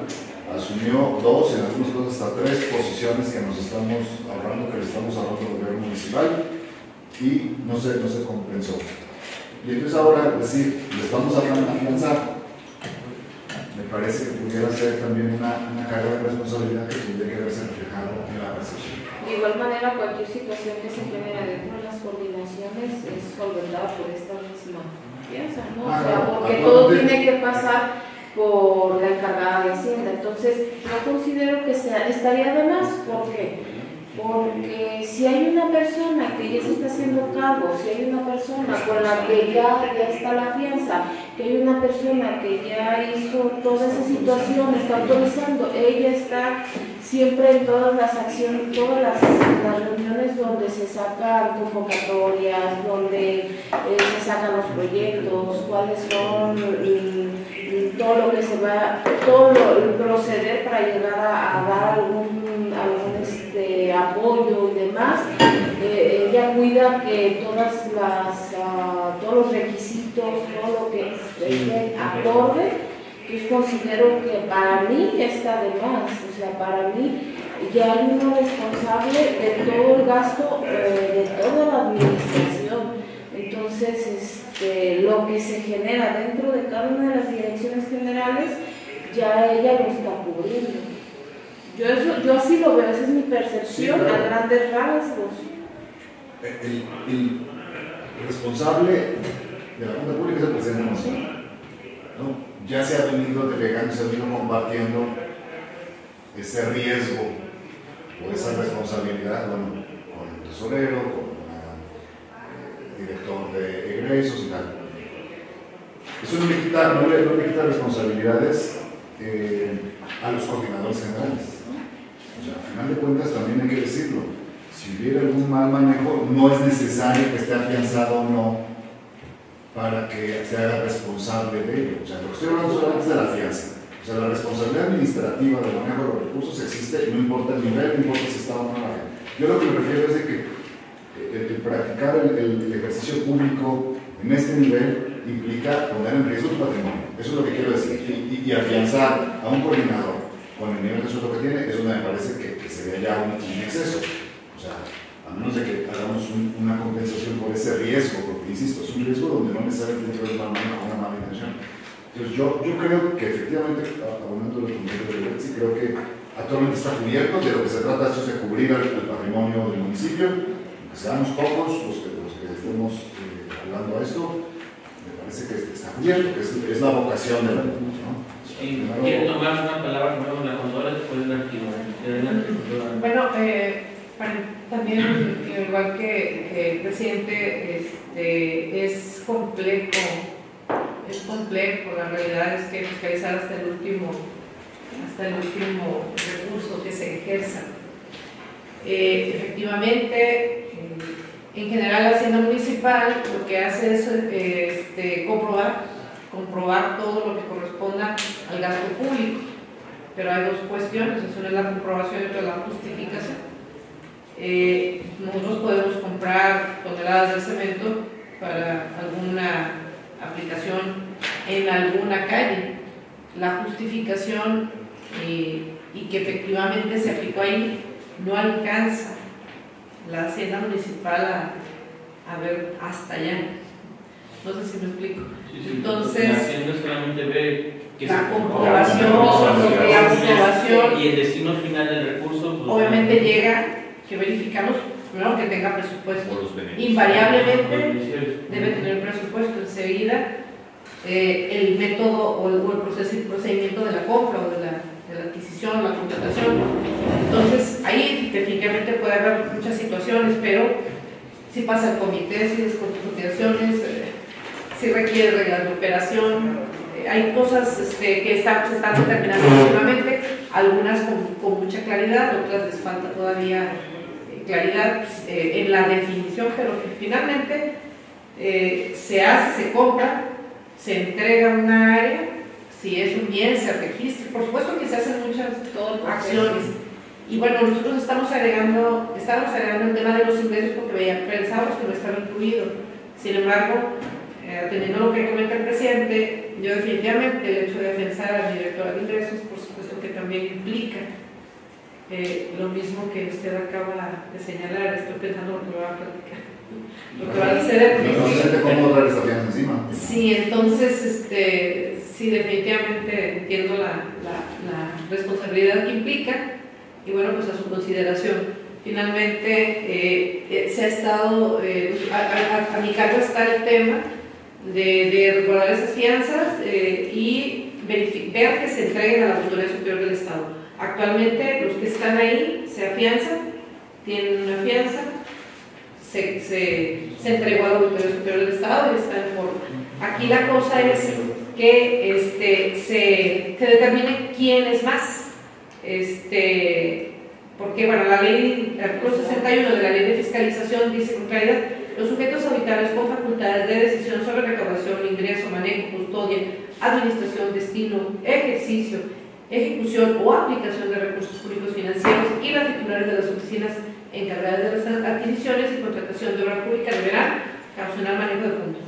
asumió 2, en algunos casos hasta 3 posiciones que nos estamos ahorrando, que le estamos ahorrando al gobierno municipal, y no se compensó. Y entonces ahora decir, le estamos hablando de afianzar, me parece que pudiera ser también una carga de responsabilidad que tendría que verse reflejado en la percepción. De igual manera, cualquier situación que se genera dentro de las coordinaciones es solventada por esta misma fianza, ¿no? O sea, porque todo tiene que pasar por la encargada de Hacienda. Entonces, yo considero que estaría de más. ¿Por qué? Porque si hay una persona que ya se está haciendo cargo, si hay una persona con la que ya está la fianza, que hay una persona que ya hizo toda esa situación, está autorizando, ella está siempre en todas las acciones, todas las reuniones donde se sacan convocatorias, donde se sacan los proyectos, cuáles son todo lo que se va, todo el proceder para llegar a dar algún apoyo y demás. Ella cuida que todos los requisitos, todo lo que esté acorde Entonces considero que para mí está de más, o sea, para mí ya hay uno responsable de todo el gasto de toda la administración. Entonces, lo que se genera dentro de cada una de las direcciones generales, ya ella lo está cubriendo. Yo así lo veo, esa es mi percepción, sí, claro, a grandes rasgos. El responsable de la cuenta pública es el presidente municipal, ¿no? Ya se ha venido delegando, se ha venido compartiendo ese riesgo o esa responsabilidad, bueno, con el tesorero, con el director de egresos y tal. Eso no le quita responsabilidades a los coordinadores generales, ¿no? O sea, al final de cuentas también hay que decirlo. Si hubiera algún mal manejo, no es necesario que esté afianzado o no para que se haga responsable de ello. O sea, lo que estoy hablando solamente es de la fianza. O sea, la responsabilidad administrativa del manejo de los recursos existe y no importa el nivel, no importa si está o no la gente. Yo lo que me refiero es de que el practicar el ejercicio público en este nivel implica poner en riesgo tu patrimonio. Eso es lo que quiero decir. Y afianzar a un coordinador con el nivel de sueldo que tiene es donde me parece que sería ya un exceso. O sea, a menos de que hagamos una compensación por ese riesgo, porque insisto, es un riesgo donde no necesariamente tiene que ver con una mala intención. Entonces yo creo que efectivamente, abonando los comentarios de Betsy, creo que actualmente está cubierto. De lo que se trata esto es de cubrir el patrimonio del municipio, que seamos pocos los que estemos hablando a esto. Me parece que está cubierto, que es la vocación de la ley, ¿no? ¿Quieren tomar una palabra con la contadora después de la actividad? Bueno, también, igual que el presidente, es complejo, la realidad es que fiscalizar hasta el último recurso que se ejerza. Efectivamente, en general la Hacienda Municipal lo que hace es comprobar todo lo que corresponda al gasto público, pero hay dos cuestiones, una es la comprobación y otra es la justificación. Nosotros podemos comprar toneladas de cemento para alguna aplicación en alguna calle. La justificación y que efectivamente se aplicó ahí no alcanza la Hacienda Municipal a ver hasta allá. No sé si me explico. Sí, entonces, la Hacienda solamente ve que la comprobación y el destino final del recurso, pues, obviamente llega, que verificamos primero que tenga presupuesto. Invariablemente debe tener presupuesto. Enseguida el método o el procedimiento de la compra o de la adquisición o la contratación. Entonces ahí técnicamente puede haber muchas situaciones, pero si pasa el comité, si descontinuaciones, si requiere reglas de operación, hay cosas que se están determinando últimamente, algunas con mucha claridad, otras les falta todavía claridad en la definición, pero finalmente se hace, se compra, se entrega una área, si es un bien se registra, por supuesto que se hacen muchas acciones. Y bueno, nosotros estamos agregando el tema de los ingresos porque pensamos que no estaba incluido. Sin embargo, atendiendo lo que comenta el presidente, yo definitivamente el hecho de afianzar al director de ingresos, por supuesto que también implica lo mismo que usted acaba de señalar. Estoy pensando lo que me va a platicar, lo que va a suceder. ¿Cómo traer esta fianza encima? Sí, entonces, sí, definitivamente entiendo la responsabilidad que implica. Y bueno, pues a su consideración. Finalmente, se ha estado, a mi cargo está el tema de resguardar esas fianzas y ver que se entreguen a la Autoridad Superior del Estado. Actualmente, los que están ahí se afianzan, tienen una fianza, se entregó a la Autoridad Superior del Estado y está en forma. Aquí la cosa es que se determine quién es más. Porque bueno, la ley, el artículo 61 de la ley de fiscalización dice con claridad: los sujetos auditables con facultades de decisión sobre recaudación, ingreso, manejo, custodia, administración, destino, ejercicio, ejecución o aplicación de recursos públicos financieros y las titulares de las oficinas encargadas de las adquisiciones y contratación de obra pública deberán caucionar manejo de fondos.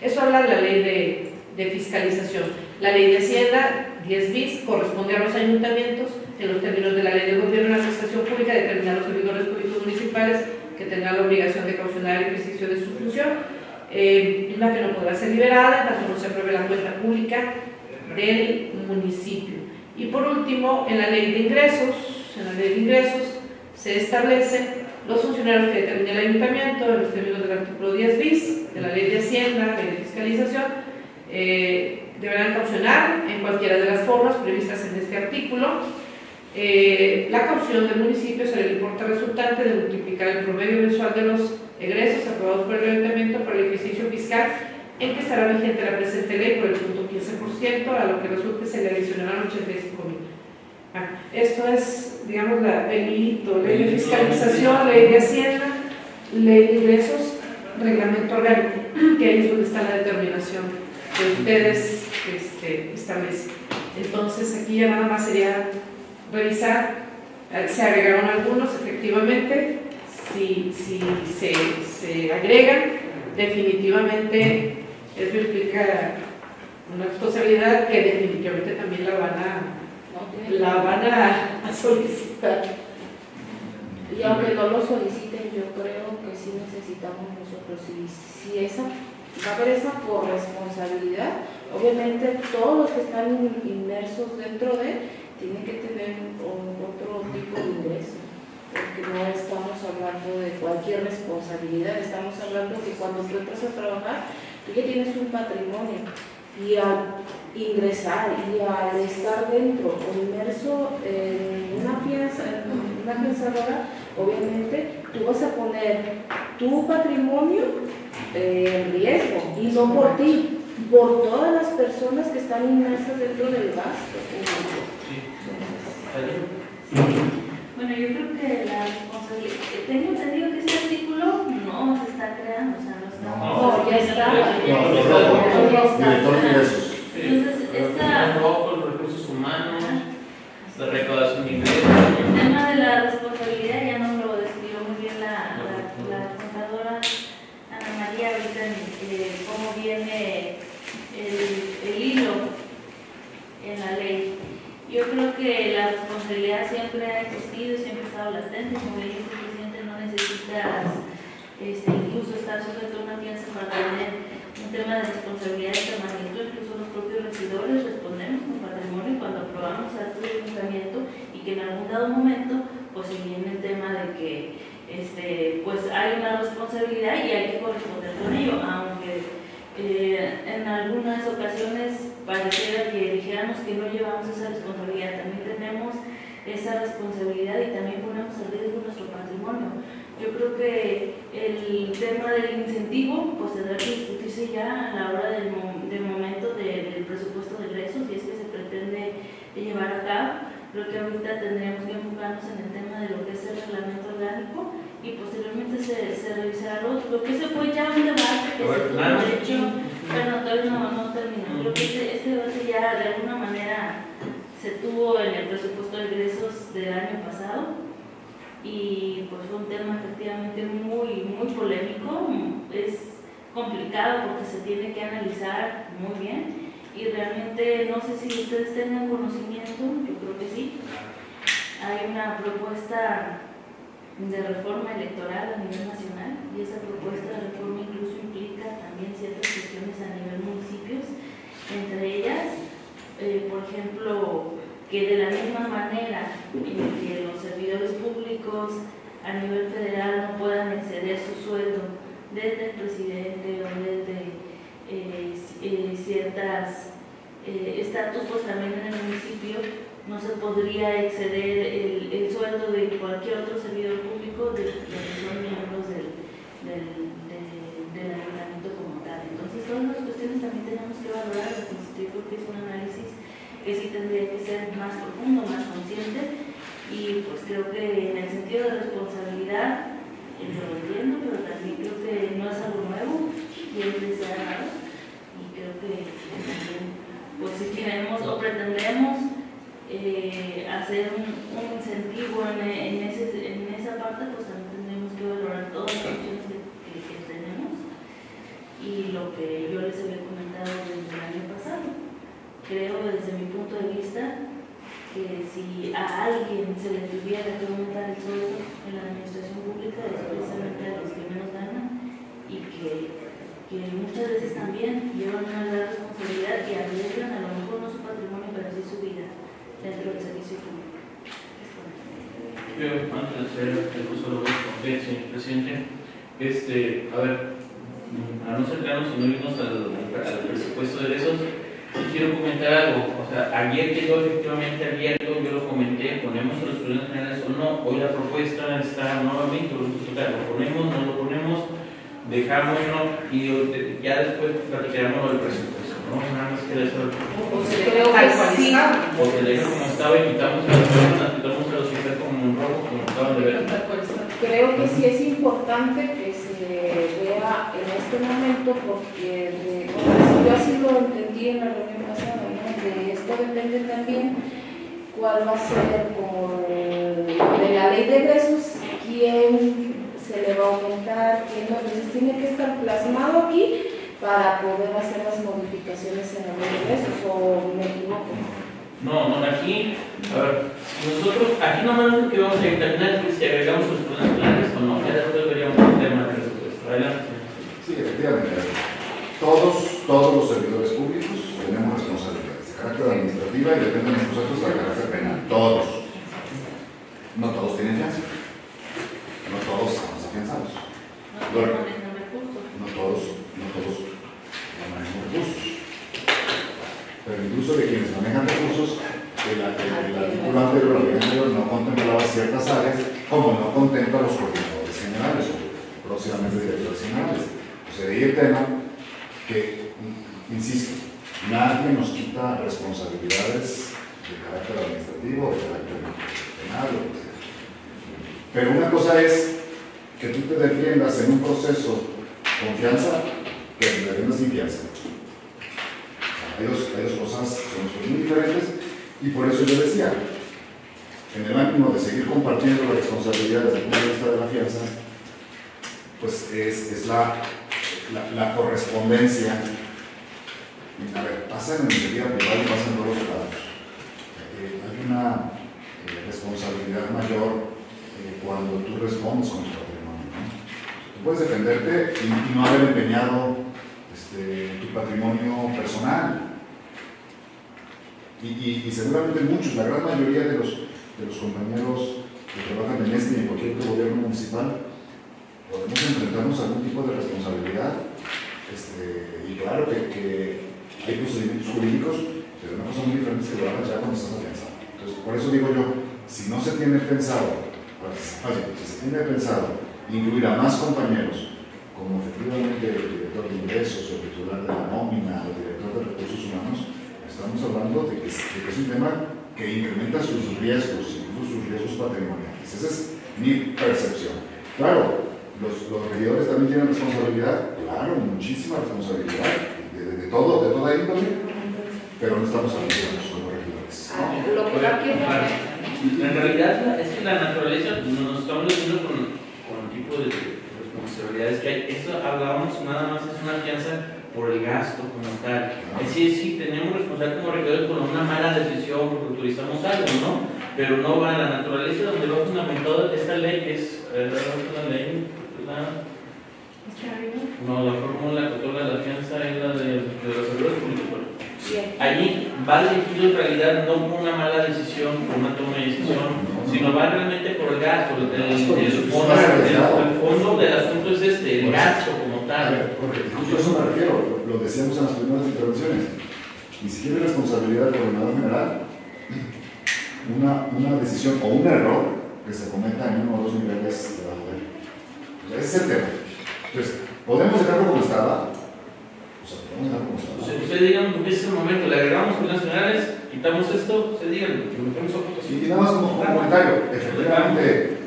Eso habla de la ley de fiscalización. La ley de Hacienda 10 bis corresponde a los ayuntamientos en los términos de la ley de gobierno y la administración pública determinar los servidores públicos municipales que tendrán la obligación de caucionar el ejercicio de su función, misma que no podrá ser liberada en tanto no se apruebe la cuenta pública del municipio. Y por último, en la ley de ingresos se establecen los funcionarios que determine el ayuntamiento en los términos del artículo 10 bis de la ley de Hacienda, ley de fiscalización, deberán caucionar en cualquiera de las formas previstas en este artículo. La caución del municipio será el importe resultante de multiplicar el promedio mensual de los egresos aprobados por el ayuntamiento para el ejercicio fiscal en que estará vigente la presente ley por el punto 15%, a lo que resulte se le adicionarán 85.000. Esto es, digamos, el hito, ley de fiscalización, ley de Hacienda, ley de ingresos, reglamento orgánico, que ahí es donde está la determinación que ustedes establecen. Entonces aquí ya nada más sería revisar, se agregaron algunos, efectivamente, si se agregan, definitivamente eso implica una responsabilidad que definitivamente también la van a solicitar. Y aunque no lo soliciten, yo creo que sí necesitamos nosotros, si va a haber esa corresponsabilidad, obviamente todos los que están inmersos dentro de tienen que tener otro tipo de ingreso, porque no estamos hablando de cualquier responsabilidad, estamos hablando de cuando tú entras a trabajar, tú ya tienes un patrimonio, y al ingresar y al estar dentro o inmerso en una fianzadora, obviamente tú vas a poner tu patrimonio en riesgo, y no por ti, por todas las personas que están inmersas dentro del gasto público. Bueno, yo creo que la responsabilidad, tengo entendido que este artículo no se está creando, o sea, no está. No, ya está. Director de ingresos. Entonces, los recursos humanos, la recaudación de ingresos. el tema de la responsabilidad ya nos lo describió muy bien la contadora Ana María, ahorita cómo viene el hilo en la ley. Yo creo que la responsabilidad siempre ha existido, siempre ha estado latente. Como le dijo el presidente, no necesitas incluso estar sujeto a una fianza para tener un tema de responsabilidad de esta magnitud. Incluso los propios regidores respondemos con patrimonio cuando aprobamos actos de ayuntamiento, y que en algún dado momento pues se viene el tema de que pues hay una responsabilidad y hay que corresponder con ello, aunque en algunas ocasiones pareciera que dijéramos que no llevamos esa responsabilidad. También tenemos esa responsabilidad y también ponemos en riesgo nuestro patrimonio. Yo creo que el tema del incentivo pues tendrá que discutirse ya a la hora del momento del presupuesto de ingresos, si es que se pretende llevar a cabo. Creo que ahorita tendríamos que enfocarnos en el tema de lo que es el reglamento orgánico, y posteriormente se revisará lo otro. Creo que ese fue ya un debate que se tuvo, de hecho, pero todavía no terminó. Creo que este debate ya de alguna manera se tuvo en el presupuesto de ingresos del año pasado, y pues fue un tema efectivamente muy polémico. Es complicado porque se tiene que analizar muy bien, y realmente no sé si ustedes tengan conocimiento, yo creo que sí. Hay una propuesta de reforma electoral a nivel nacional, y esa propuesta de reforma incluso implica también ciertas cuestiones a nivel municipios, entre ellas, por ejemplo, que de la misma manera en que los servidores públicos a nivel federal no puedan exceder su sueldo desde el presidente o desde ciertas estatus, pues también en el municipio no se podría exceder el sueldo de cualquier otro servidor público de los que son miembros del ayuntamiento como tal. Entonces, todas las cuestiones también tenemos que valorarlas. Yo creo que es un análisis que sí tendría que ser más profundo, más consciente, y pues creo que en el sentido de responsabilidad lo entiendo, pero también creo que no es algo nuevo, siempre se ha dado, y creo que también, pues si queremos o pretendemos hacer un incentivo en esa parte, pues también tendremos que valorar todas las opciones que tenemos, y lo que yo les había comentado desde el año pasado, creo desde mi punto de vista que si a alguien se le tuviera que aumentar el sueldo en la administración pública es precisamente a los que menos ganan y que muchas veces también llevan una gran responsabilidad y arriesgan a lo mejor no su patrimonio, pero sí su vida dentro del servicio público. Yo, antes de hacer el uso de los señor presidente, a ver, a no centrarnos y no irnos al presupuesto de esos, quiero comentar algo. O sea, ayer quedó efectivamente abierto, yo lo comenté, ponemos a los problemas generales o no. Hoy la propuesta está nuevamente, lo ponemos, no lo ponemos, dejámoslo y ya después platicaremos del presupuesto, ¿no? Nada más que eso. O se creo que sí. O se deja como estaba y quitamos a las personas, quitamos a los que están como un rojo, como acaban de ver. Creo que sí es importante que se vea en este momento porque yo así lo entendí en la reunión pasada, ¿no? De esto depende también cuál va a ser de la ley de egresos, quién se le va a aumentar, quién no. Entonces tiene que estar plasmado aquí para poder hacer las modificaciones en la ley de egresos, o me equivoco. No, aquí, a ver, nosotros, aquí nomás que vamos a determinar si agregamos los problemas claves o no, ya después veríamos el tema del presupuesto. Adelante. Sí, efectivamente. Todos los servidores públicos tenemos responsabilidades de carácter administrativa y dependen de nosotros de carácter penal. Todos. No todos tienen fianza. No todos estamos afianzados. No todos no manejan recursos. Pero incluso de quienes manejan recursos, el artículo anterior, la ley anterior, no contemplaba ciertas áreas, como no contempla los coordinadores generales o próximamente directores generales. O sea, ahí el tema que, insisto, nadie nos quita responsabilidades de carácter administrativo, de carácter penal, o lo que sea. Pero una cosa es que tú te defiendas en un proceso con fianza, que te defiendas sin fianza. Hay dos cosas, son muy diferentes, y por eso yo decía, en el ánimo de seguir compartiendo la responsabilidad desde el punto de vista de la fianza, pues es la correspondencia. A ver, pasa en la iniciativa privada y pasa en todos los estados. Hay una responsabilidad mayor cuando tú respondes con tu patrimonio, ¿no? Tú puedes defenderte y no haber empeñado tu patrimonio personal. Y seguramente muchos, la gran mayoría de los compañeros que trabajan en este y en cualquier otro gobierno municipal, podemos enfrentarnos a algún tipo de responsabilidad. Y claro que hay procedimientos jurídicos, pero una cosa muy diferente es que lo hagas ya cuando estás afianzado. Entonces, por eso digo yo, si no se tiene pensado, si se tiene pensado incluir a más compañeros, como efectivamente el director de ingresos, o el titular de la nómina, o el director de recursos humanos, estamos hablando de que es un tema que incrementa sus riesgos, incluso sus riesgos patrimoniales. Esa es mi percepción. Claro, los regidores también tienen responsabilidad, claro, muchísima responsabilidad, de toda índole, pero no estamos hablando de los regidores. Lo que no quiero... En realidad es que la naturaleza nos estamos diciendo con el tipo de responsabilidades que hay. Eso hablábamos nada más, es una fianza por el gasto como tal. Es decir, sí, tenemos responsabilidad como regidores por una mala decisión, porque autorizamos algo, ¿no? Pero no va a la naturaleza donde va fundamentado esta ley, que es la ley, la fórmula que otorga la fianza es la de los servidores públicos. Allí va dirigido en realidad no por una mala decisión, por una toma de decisión, sino va realmente por el gasto. El fondo del asunto es el gasto como tal. Yo a eso me refiero, lo decíamos en las primeras intervenciones. Ni siquiera es responsabilidad del gobernador general una decisión o un error que se cometa en uno o dos niveles de la poder. O sea, ese es el tema. Entonces, ¿podemos dejarlo como estaba? Ustedes digan, porque ese es el momento, le agregamos problemas generales, quitamos esto, ustedes digan, lo metemos otro. Y nada más como comentario, efectivamente,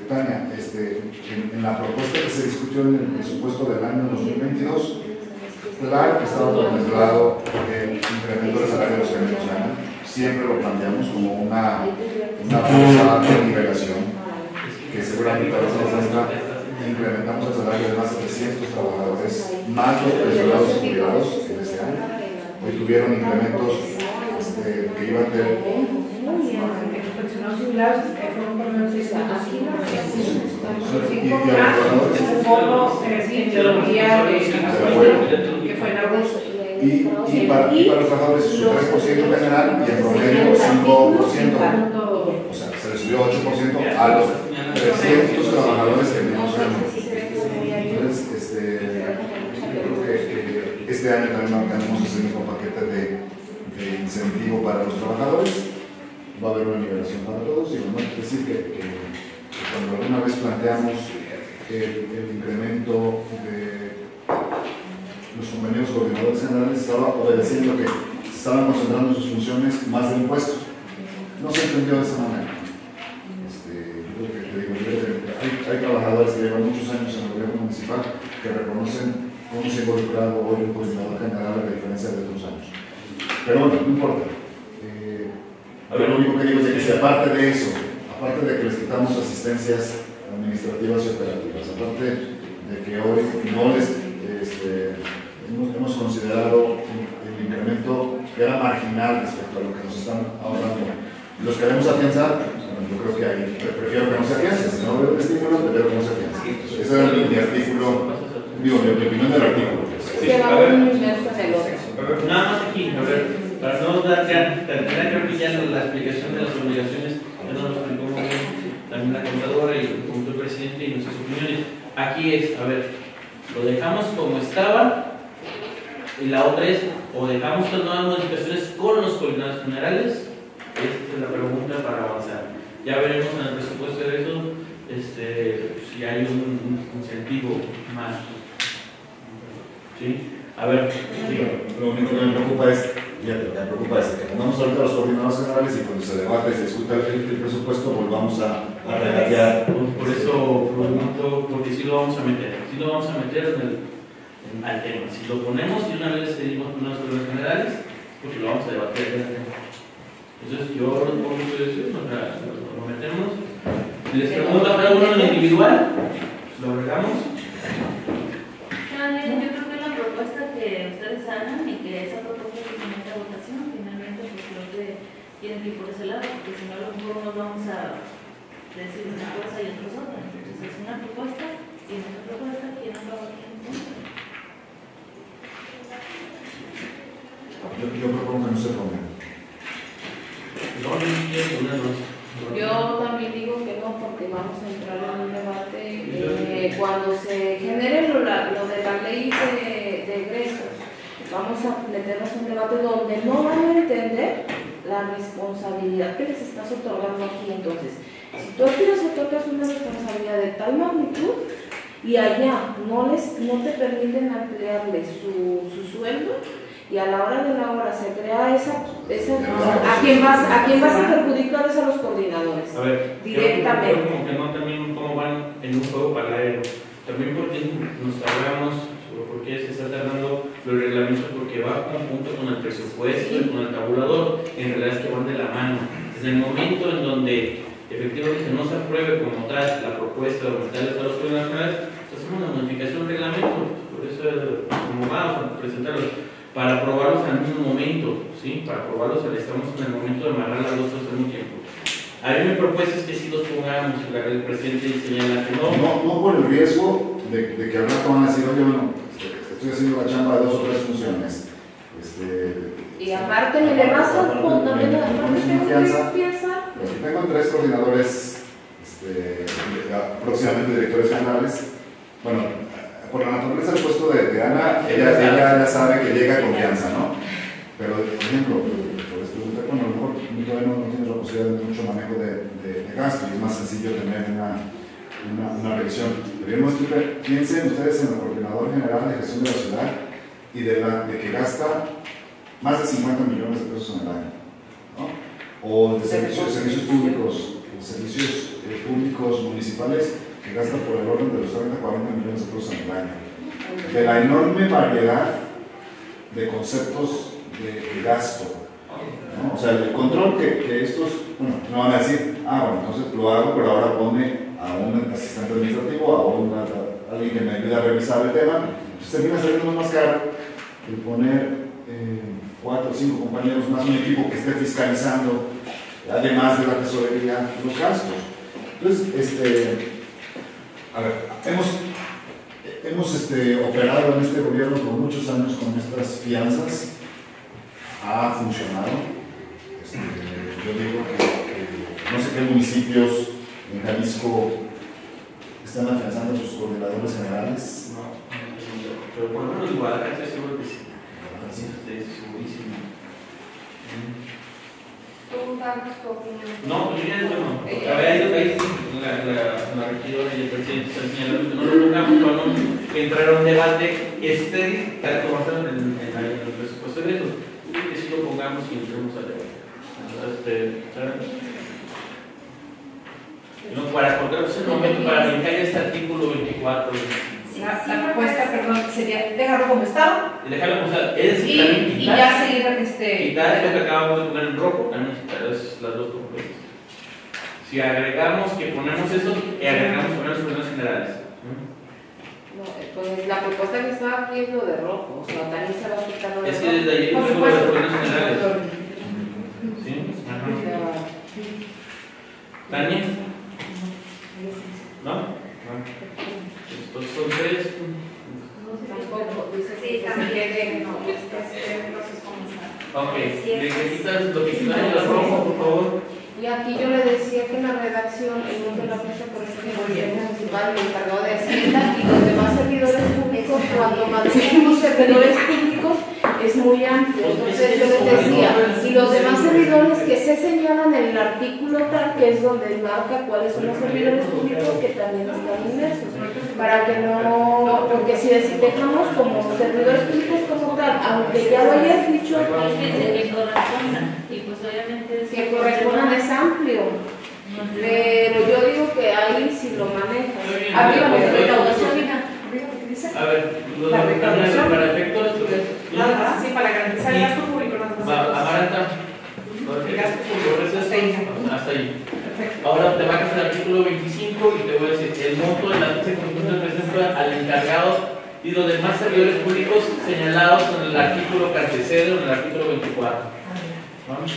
Tania, en la propuesta que se discutió en el presupuesto del año 2022, claro que estaba contemplado el incremento del salario de los que menos ganan. Siempre lo planteamos como una pausa de nivelación, que seguramente a veces incrementamos el salario de más de 300 trabajadores, más los pensionados y jubilados en este año. hoy tuvieron incrementos que iban a tener. Muy bien, que los pensionados jubilados fueron por menos de 605 más, un fondo en teoría que fue en agosto. Y para los trabajadores su 3% general y en promedio 5%. O sea, se le subió 8% a los 300 trabajadores que menos ganan. Entonces, yo creo que este año también tenemos ese mismo paquete de incentivo para los trabajadores. Va a haber una liberación para todos y vamos a decir que cuando alguna vez planteamos el incremento de los convenios coordinadores generales, estaba obedeciendo que se estaban concentrando sus funciones más de impuestos. No se entendió de esa manera. Yo creo que hay trabajadores que llevan muchos años en el gobierno municipal que reconocen cómo se ha involucrado hoy el coordinador general a diferencia de otros años. Pero bueno, no importa. Lo único que digo es que si aparte de eso, aparte de que les quitamos asistencias administrativas y operativas, aparte de que hoy no les hemos considerado el incremento que era marginal respecto a lo que nos están ahorrando, los queremos afianzar. Yo creo que ahí prefiero que no se afiance, si no veo el estímulo, prefiero que no se afiance. Ese era mi artículo, mi opinión del artículo. Nada más aquí, a ver, para no dar ya, creo que ya la explicación de las obligaciones, ya nos lo explicó muy bien también la contadora y el punto del presidente y nuestras opiniones. Aquí es, a ver, lo dejamos como estaba y la otra es, o dejamos las nuevas modificaciones con los coordinadores generales. Esta es la pregunta para avanzar. Ya veremos en el presupuesto de eso si hay un incentivo más. ¿Sí? A ver, lo único que me preocupa es, que pongamos ahorita los coordinadores generales y cuando se debate y se discuta el presupuesto volvamos a regatear. Por eso pregunto, porque sí lo vamos a meter, al tema. Si lo ponemos y una vez decidimos poner los coordinadores generales, porque lo vamos a debatir. Entonces yo lo pongo eso, lo metemos. Les pregunto a cada uno en individual, lo agregamos. Yo creo que la propuesta que ustedes hagan y que esa propuesta que se meta a votación, finalmente pues creo que tienen que ir por ese lado, porque si no a lo mejor nos vamos a decir una cosa y otros otra. Entonces es una propuesta y nuestra propuesta quién no va a votar en contra. Yo propongo que no se pongan. Yo también digo que no, porque vamos a entrar en un debate cuando se genere lo de la ley de egresos. Vamos a meternos en un debate donde no van a entender la responsabilidad que les estás otorgando aquí. Entonces, si tú aquí les otorgas una responsabilidad de tal magnitud y allá no te permiten ampliarles su sueldo, y a la hora de la hora se crea ¿a quién vas a perjudicar? Es a los coordinadores. A ver, directamente. Yo como que no también cómo van en un juego paralelo. También porque nos tardamos, porque se está tardando los reglamentos, porque va conjunto con el presupuesto y con el tabulador, en realidad es que van de la mano. Desde el momento en donde efectivamente no se apruebe como tal la propuesta de aumentarles a los coordinadores, hacemos una modificación del reglamento, por eso como vamos a presentarlos. Para aprobarlos al mismo momento, ¿sí? Para aprobarlos estamos en el momento de amarrar las dos cosas al mismo tiempo. A mí mi propuesta es que si los pongamos, el presidente señala que no por el riesgo de que al rato van a decir, oye, bueno, estoy haciendo la chamba de 2 o 3 funciones. Y aparte me le vas a poner confianza. Tengo 3 coordinadores, próximamente directores generales. Bueno, por la naturaleza del puesto de Ana, ella ya sabe que llega a confianza, ¿no? Pero, por ejemplo, bueno, a lo mejor todavía no tienes la posibilidad de mucho manejo de gasto y es más sencillo tener una revisión. Pero piensen ustedes en el coordinador general de gestión de la ciudad y de que gasta más de 50 millones de pesos en el año, ¿no? O de servicios públicos municipales que gasta por el orden de los 30 a 40 millones de pesos en el año. De la enorme variedad de conceptos de gasto, ¿no? O sea, el control que estos, bueno, no van a decir, bueno, entonces lo hago, pero ahora pone a un asistente administrativo, a alguien que me ayude a revisar el tema, entonces termina saliendo más caro el poner 4 o 5 compañeros más, un equipo que esté fiscalizando, además de la tesorería, los gastos. Entonces, a ver, hemos operado en este gobierno por muchos años con estas fianzas, ha funcionado. Yo digo que no sé qué municipios en Jalisco están afianzando a sus coordinadores generales. No, pero por lo menos Guadalajara estoy seguro que sí. Estoy segurísimo. ¿Tú, Carlos, tu opinión? No, pues yo ya digo no. A ver, ahí la regidora y el presidente están señalando que no lo tocamos para no entrar a un debate tal como está en el presupuesto de eso. Que si lo pongamos y entremos al debate. No, porque es el momento para brincar este artículo 24. La propuesta, perdón, sería dejarlo como estaba. Dejarlo como está. Es decir, también Y ya seguir quitar esto que acabamos de poner en rojo, también quitar las dos propuestas. Si agregamos que ponemos eso, agregamos poner los problemas generales. No, pues la propuesta que estaba aquí es lo de rojo, o sea, también se va a quitar lo de Es rojo. que desde ayer Por tengo los supuesto. problemas generales. ¿Sí? O Ajá. sea, ¿Tania? ¿No? Estos son tres. tampoco dice Sí, que se también. quede, no, Entonces, ¿cómo está? Ok, ¿le quitas lo que quitas de rojo, por favor? Y aquí yo le decía que en la redacción, el nombre de la fecha por eso que el gobierno municipal, el encargado de Hacienda y los demás servidores públicos, cuando manejan los servidores públicos, es muy amplio. Entonces yo les decía, y los demás servidores que se señalan en el artículo tal, que es donde marca cuáles son los servidores públicos que también están inmersos, para que no, porque si dejamos como servidores públicos como tal, aunque ya lo hayas dicho, Que correspondan. Y pues obviamente que correspondan es amplio, pero yo digo que ahí si lo manejas. Arriba la recaudación, hija. A ver, lo La de recaudación. para efectos de. Nada más, sí, para garantizar el gasto público. Nada más. Amaranta. El gasto público. Hasta ahí. Hasta ahí. Ahora te bajas al artículo 25 y te voy a decir el monto de la fecha de conjunto presenta al encargado y los demás servidores públicos señalados en el artículo que antecede o en el artículo 24. ¿Vamos?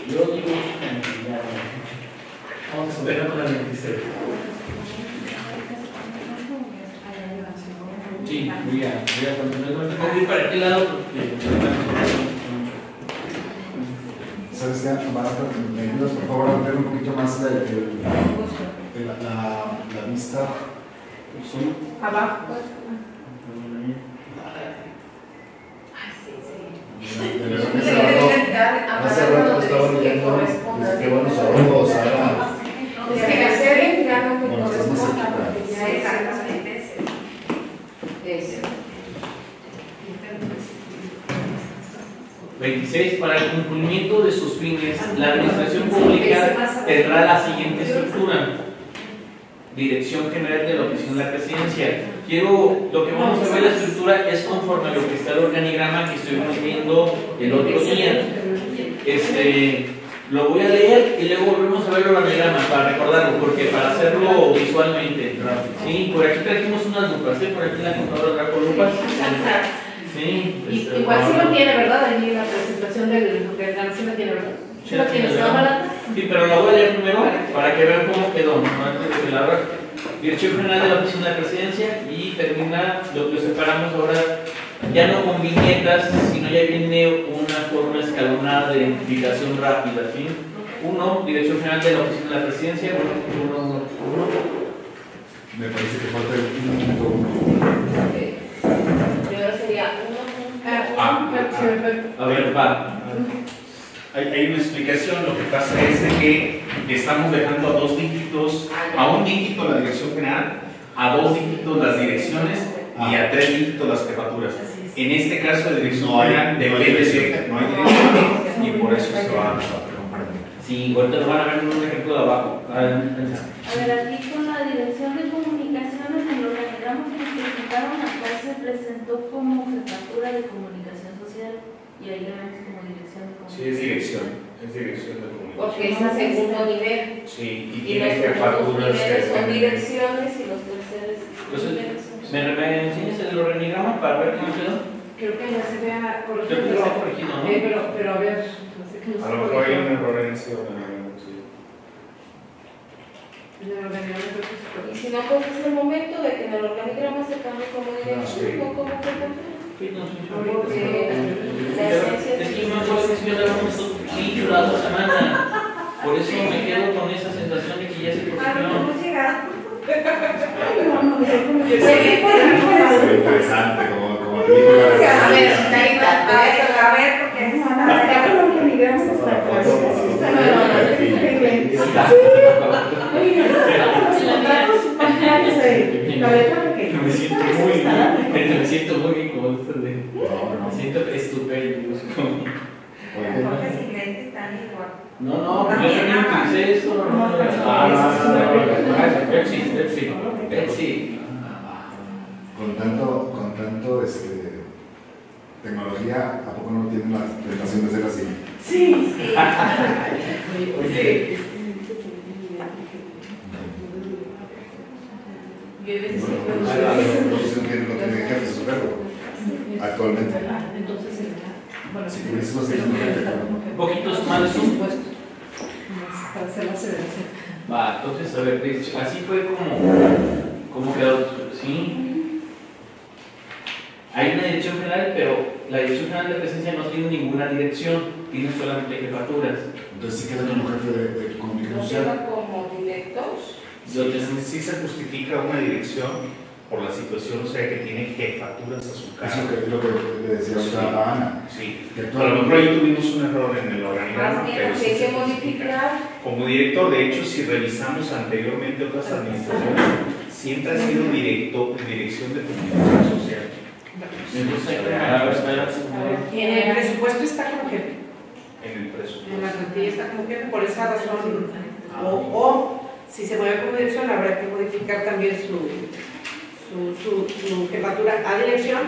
Yo digo vamos a ver con la 26. Sí, voy a continuar. Voy para qué lado porque ¿Sabes qué? Marta, ¿me ayudas por favor a meter un poquito más la vista? Abajo. De verdad que hace rato estaba leyendo, dice que bueno, saludos, Sara. Es que la serie ya no me Bueno, estás más corresponda cerquita. porque ya es Exactamente. eso. 26. Para el cumplimiento de sus fines, la administración pública tendrá la siguiente estructura: Dirección General de la Oficina de la Presidencia. Lo que vamos a ver la estructura es conforme a lo que está el organigrama que estuvimos viendo el otro día. Lo voy a leer y luego volvemos a ver el organigrama para recordarlo, porque para hacerlo visualmente. Sí, por aquí trajimos unas lupas, por aquí la computadora trajo lupas. Sí, Igual sí lo tiene, ¿verdad? Ahí la presentación del sí lo tiene, ¿verdad? Sí lo tiene, ¿se va barata? Sí, pero la voy a leer primero para que vean cómo quedó, ¿no? Antes de que la abra. Dirección General de la Oficina de Presidencia y termina lo que separamos ahora, ya no con viñetas, sino ya viene una forma escalonada de identificación rápida, ¿sí? 1, Dirección General de la Oficina de la Presidencia, 1. Me parece que falta el 1.1. Primero sería A ver, va. Hay una explicación. Lo que pasa es de que estamos dejando a 2 dígitos, a 1 dígito la dirección general, a 2 dígitos las direcciones y a 3 dígitos las jefaturas. En este caso, la dirección general depende de no hay dirección y por eso se va a compartir. Sí, ahorita lo van a ver en un ejemplo de abajo. A ver, aquí con la Dirección de Comunicaciones, en los organigramas que nos presentaron acá se presentó como Jefatura de Comunicación Social y ahí le vemos como Dirección de Sí, Comunicación. es dirección de comunicación. porque es el segundo nivel. Sí, y Y tiene los segundos jefaturas niveles son que direcciones y los terceros Entonces, ¿me enseñas el organigrama para ver cómo quedó? Creo que ya se vea Creo que está corregido, ¿no? pero a ver, no sé qué nos A lo mejor hay un error en ese organigrama. En el organigrama creo que se corrige. Y si no, pues es el momento de que en el organigrama se cambie como dirección o como que Sí, no, sí, porque la esencia es que yo me acuerdo que hablábamos sí, la otra semana. Por eso me quedo con esa sensación de que ya se corrigió. Muy interesante, como película. A ver, a ver, porque es Me siento muy bien como esto de. Me siento estupendo. No, yo también utilicé eso. Pepsi. Con tanto tecnología, ¿a poco no tienen la tentación de ser así? Sí. No tiene jefe su cargo actualmente. Entonces, bueno, Si tuvieses los jefe, Poquitos más. para hacer la aceleración. Va, entonces, a ver, así fue como quedó, ¿sí? Hay una dirección general, pero la dirección general de presencia no tiene ninguna dirección, tiene solamente jefaturas. Entonces, ¿sí queda como jefe de comunicación no social? queda como director. Sí se justifica una dirección por la situación, o sea, que tiene jefaturas a su cargo. Eso es lo que le decía ahorita a Ana. Sí, Que a lo mejor ahí tuvimos un error en el organigrama, Más bien, pero lo sí que hay se que justifica. modificar. Como director, de hecho, si revisamos anteriormente otras administraciones, siempre ha sido dirección de comunicación social. Y en el presupuesto está como jefe. En el presupuesto. En la plantilla está como jefe, por esa razón. O si se mueve como dirección, habrá que modificar también su jefatura a dirección.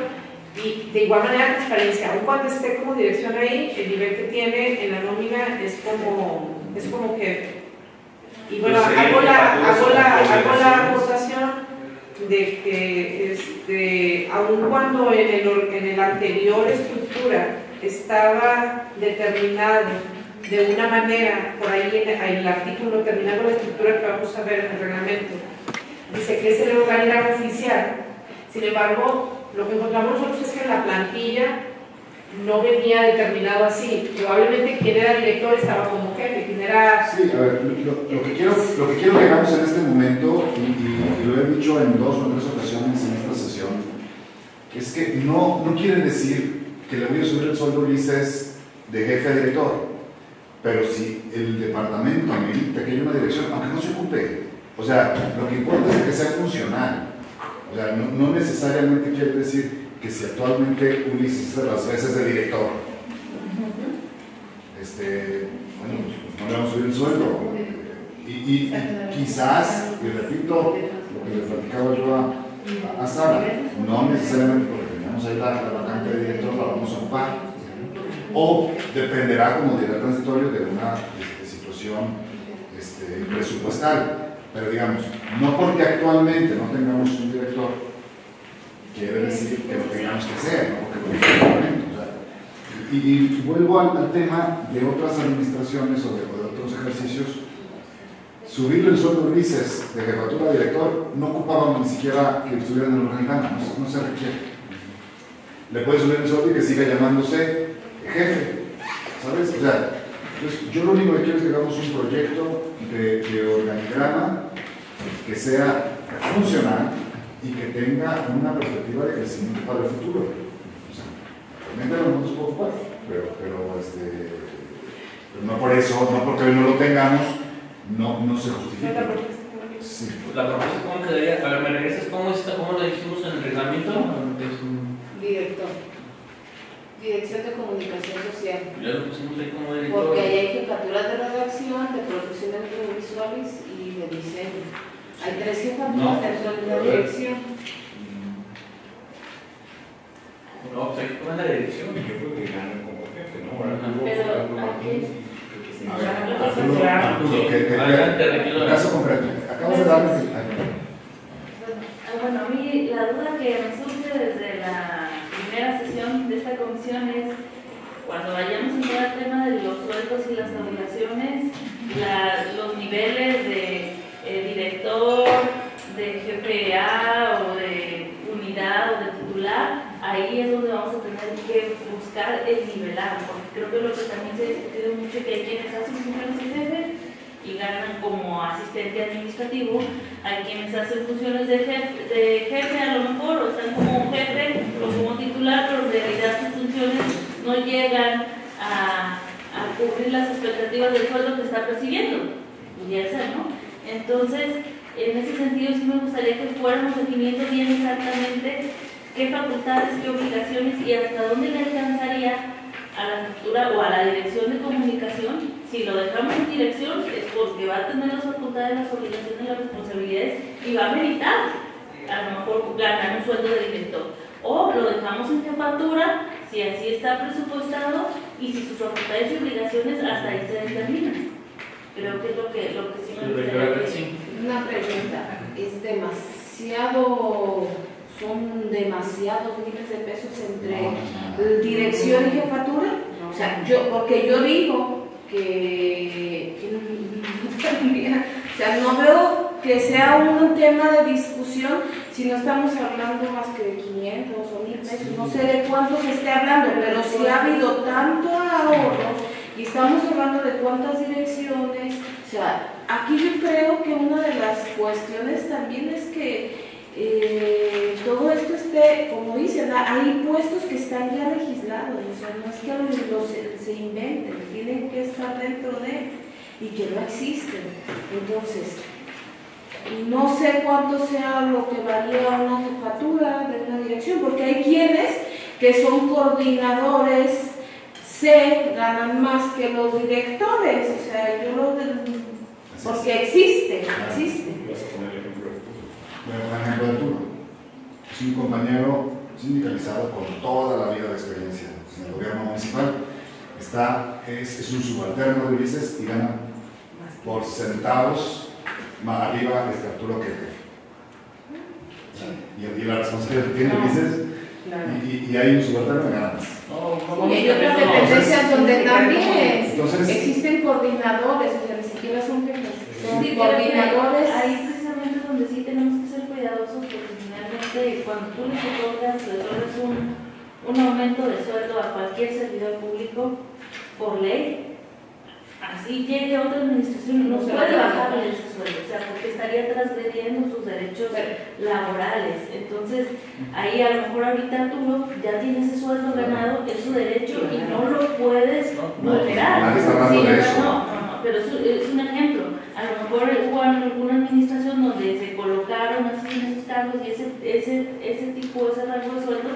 Y de igual manera, transparencia. Aun cuando esté como dirección ahí, el nivel que tiene en la nómina es como jefe. Y bueno, Pues hago la coordinaciones. aportación de que aun cuando en el anterior estructura estaba determinado de una manera, por ahí en el artículo terminando la estructura que vamos a ver en el reglamento, dice que es el organigrama oficial. Sin embargo, lo que encontramos nosotros es que en la plantilla no venía determinado así. Probablemente quien era director estaba como jefe, quien era... Sí, a ver, lo que quiero que hagamos en este momento, y lo he dicho en 2 o 3 ocasiones en esta sesión, es que no quiere decir que le voy a subir el sueldo a Ulises de jefe a director, pero si el departamento amerita que haya una dirección, aunque no se ocupe, o sea, lo que importa es que sea funcional. O sea, no necesariamente quiere decir que si actualmente Ulises hace las veces de director, bueno, pues no le vamos a subir el sueldo. Y quizás, y repito lo que le platicaba yo a Sara, no necesariamente porque tenemos ahí la vacante de director la vamos a ocupar, o dependerá, como dirá el transitorio, de una situación presupuestal. Pero digamos, no porque actualmente no tengamos un director, quiere decir que lo tengamos que hacer, ¿no? Porque y vuelvo al tema de otras administraciones o de otros ejercicios. Subirle el sueldo a Ulises de jefatura a director no ocupaba ni siquiera que estuviera en el organigrama, no se requiere. Le puede subir el sueldo y que siga llamándose jefe, ¿sabes? O sea, entonces, yo lo único que quiero es que hagamos un proyecto de organigrama que sea funcional y que tenga una perspectiva de crecimiento para el futuro. O sea, realmente no nos puede ocupar, pero no por eso, no porque hoy no lo tengamos, no se justifica. Sí. La propuesta, ¿cómo quedaría? A ver, ¿me regresas cómo lo dijimos en el reglamento? Director. Dirección de Comunicación Social. Ya lo pusimos ahí como director. Porque ahí hay jefaturas de redacción, de producción audiovisuales y de diseño. Hay 3 jefaturas dentro de la dirección. No, pues hay que poner la dirección. Yo creo que ganan como jefe, ¿no? Pero aquí... Caso concreto. Acabas de darles Bueno, a mí creo que lo que también se ha discutido mucho es que hay quienes hacen funciones de jefe y ganan como asistente administrativo, hay quienes hacen funciones de jefe a lo mejor, o están como jefe o como titular, pero en realidad sus funciones no llegan a cubrir las expectativas del sueldo que está percibiendo, ya sea, ¿no? Entonces, en ese sentido sí me gustaría que fuéramos definiendo bien exactamente qué facultades, qué obligaciones y hasta dónde le alcanzaría a la estructura o a la dirección de comunicación. Si lo dejamos en dirección es porque va a tener las facultades, las obligaciones, las responsabilidades y va a meritar a lo mejor ganar un sueldo de director. O lo dejamos en jefatura, si así está presupuestado y si sus facultades y obligaciones hasta ahí se determinan. Creo que es lo que sí me gustaría. Una pregunta, ¿es demasiado, son demasiados miles de pesos entre dirección y jefatura? O sea, porque yo digo que o sea, no veo que sea un tema de discusión si no estamos hablando más que de 500 o 1000 pesos, no sé de cuánto se esté hablando, pero si ha habido tanto ahorro y estamos hablando de cuántas direcciones, o sea, aquí yo creo que una de las cuestiones también es que todo esto esté, como dicen, hay puestos que están ya legislados, o sea, no es que los se inventen, tienen que estar dentro de y que no existen. Entonces, no sé cuánto sea lo que varía una jefatura de una dirección, porque hay quienes que son coordinadores, ganan más que los directores, o sea, porque existe. Por ejemplo, Arturo es un compañero sindicalizado con toda la vida de experiencia en el gobierno municipal. Es un subalterno de Ulises y gana por centavos más arriba de Arturo que y la responsabilidad que tiene Ulises y hay un subalterno que gana más. Y hay otras dependencias donde también existen coordinadores, o sea, ni siquiera son jefes, son coordinadores. Ahí precisamente donde sí tenemos que ser cuidadosos, porque finalmente cuando tú les otorgas un aumento de sueldo a cualquier servidor público por ley, así llegue a otra administración, no puede bajarle ese sueldo, o sea, porque estaría transgrediendo sus derechos laborales. Entonces, ahí a lo mejor ahorita Arturo ya tiene ese sueldo ganado, es su derecho y no lo puedes vulnerar. Nadie está hablando de eso. No, pero es un ejemplo. A lo mejor hubo alguna administración donde se colocaron así en esos cargos y ese rango de sueldo,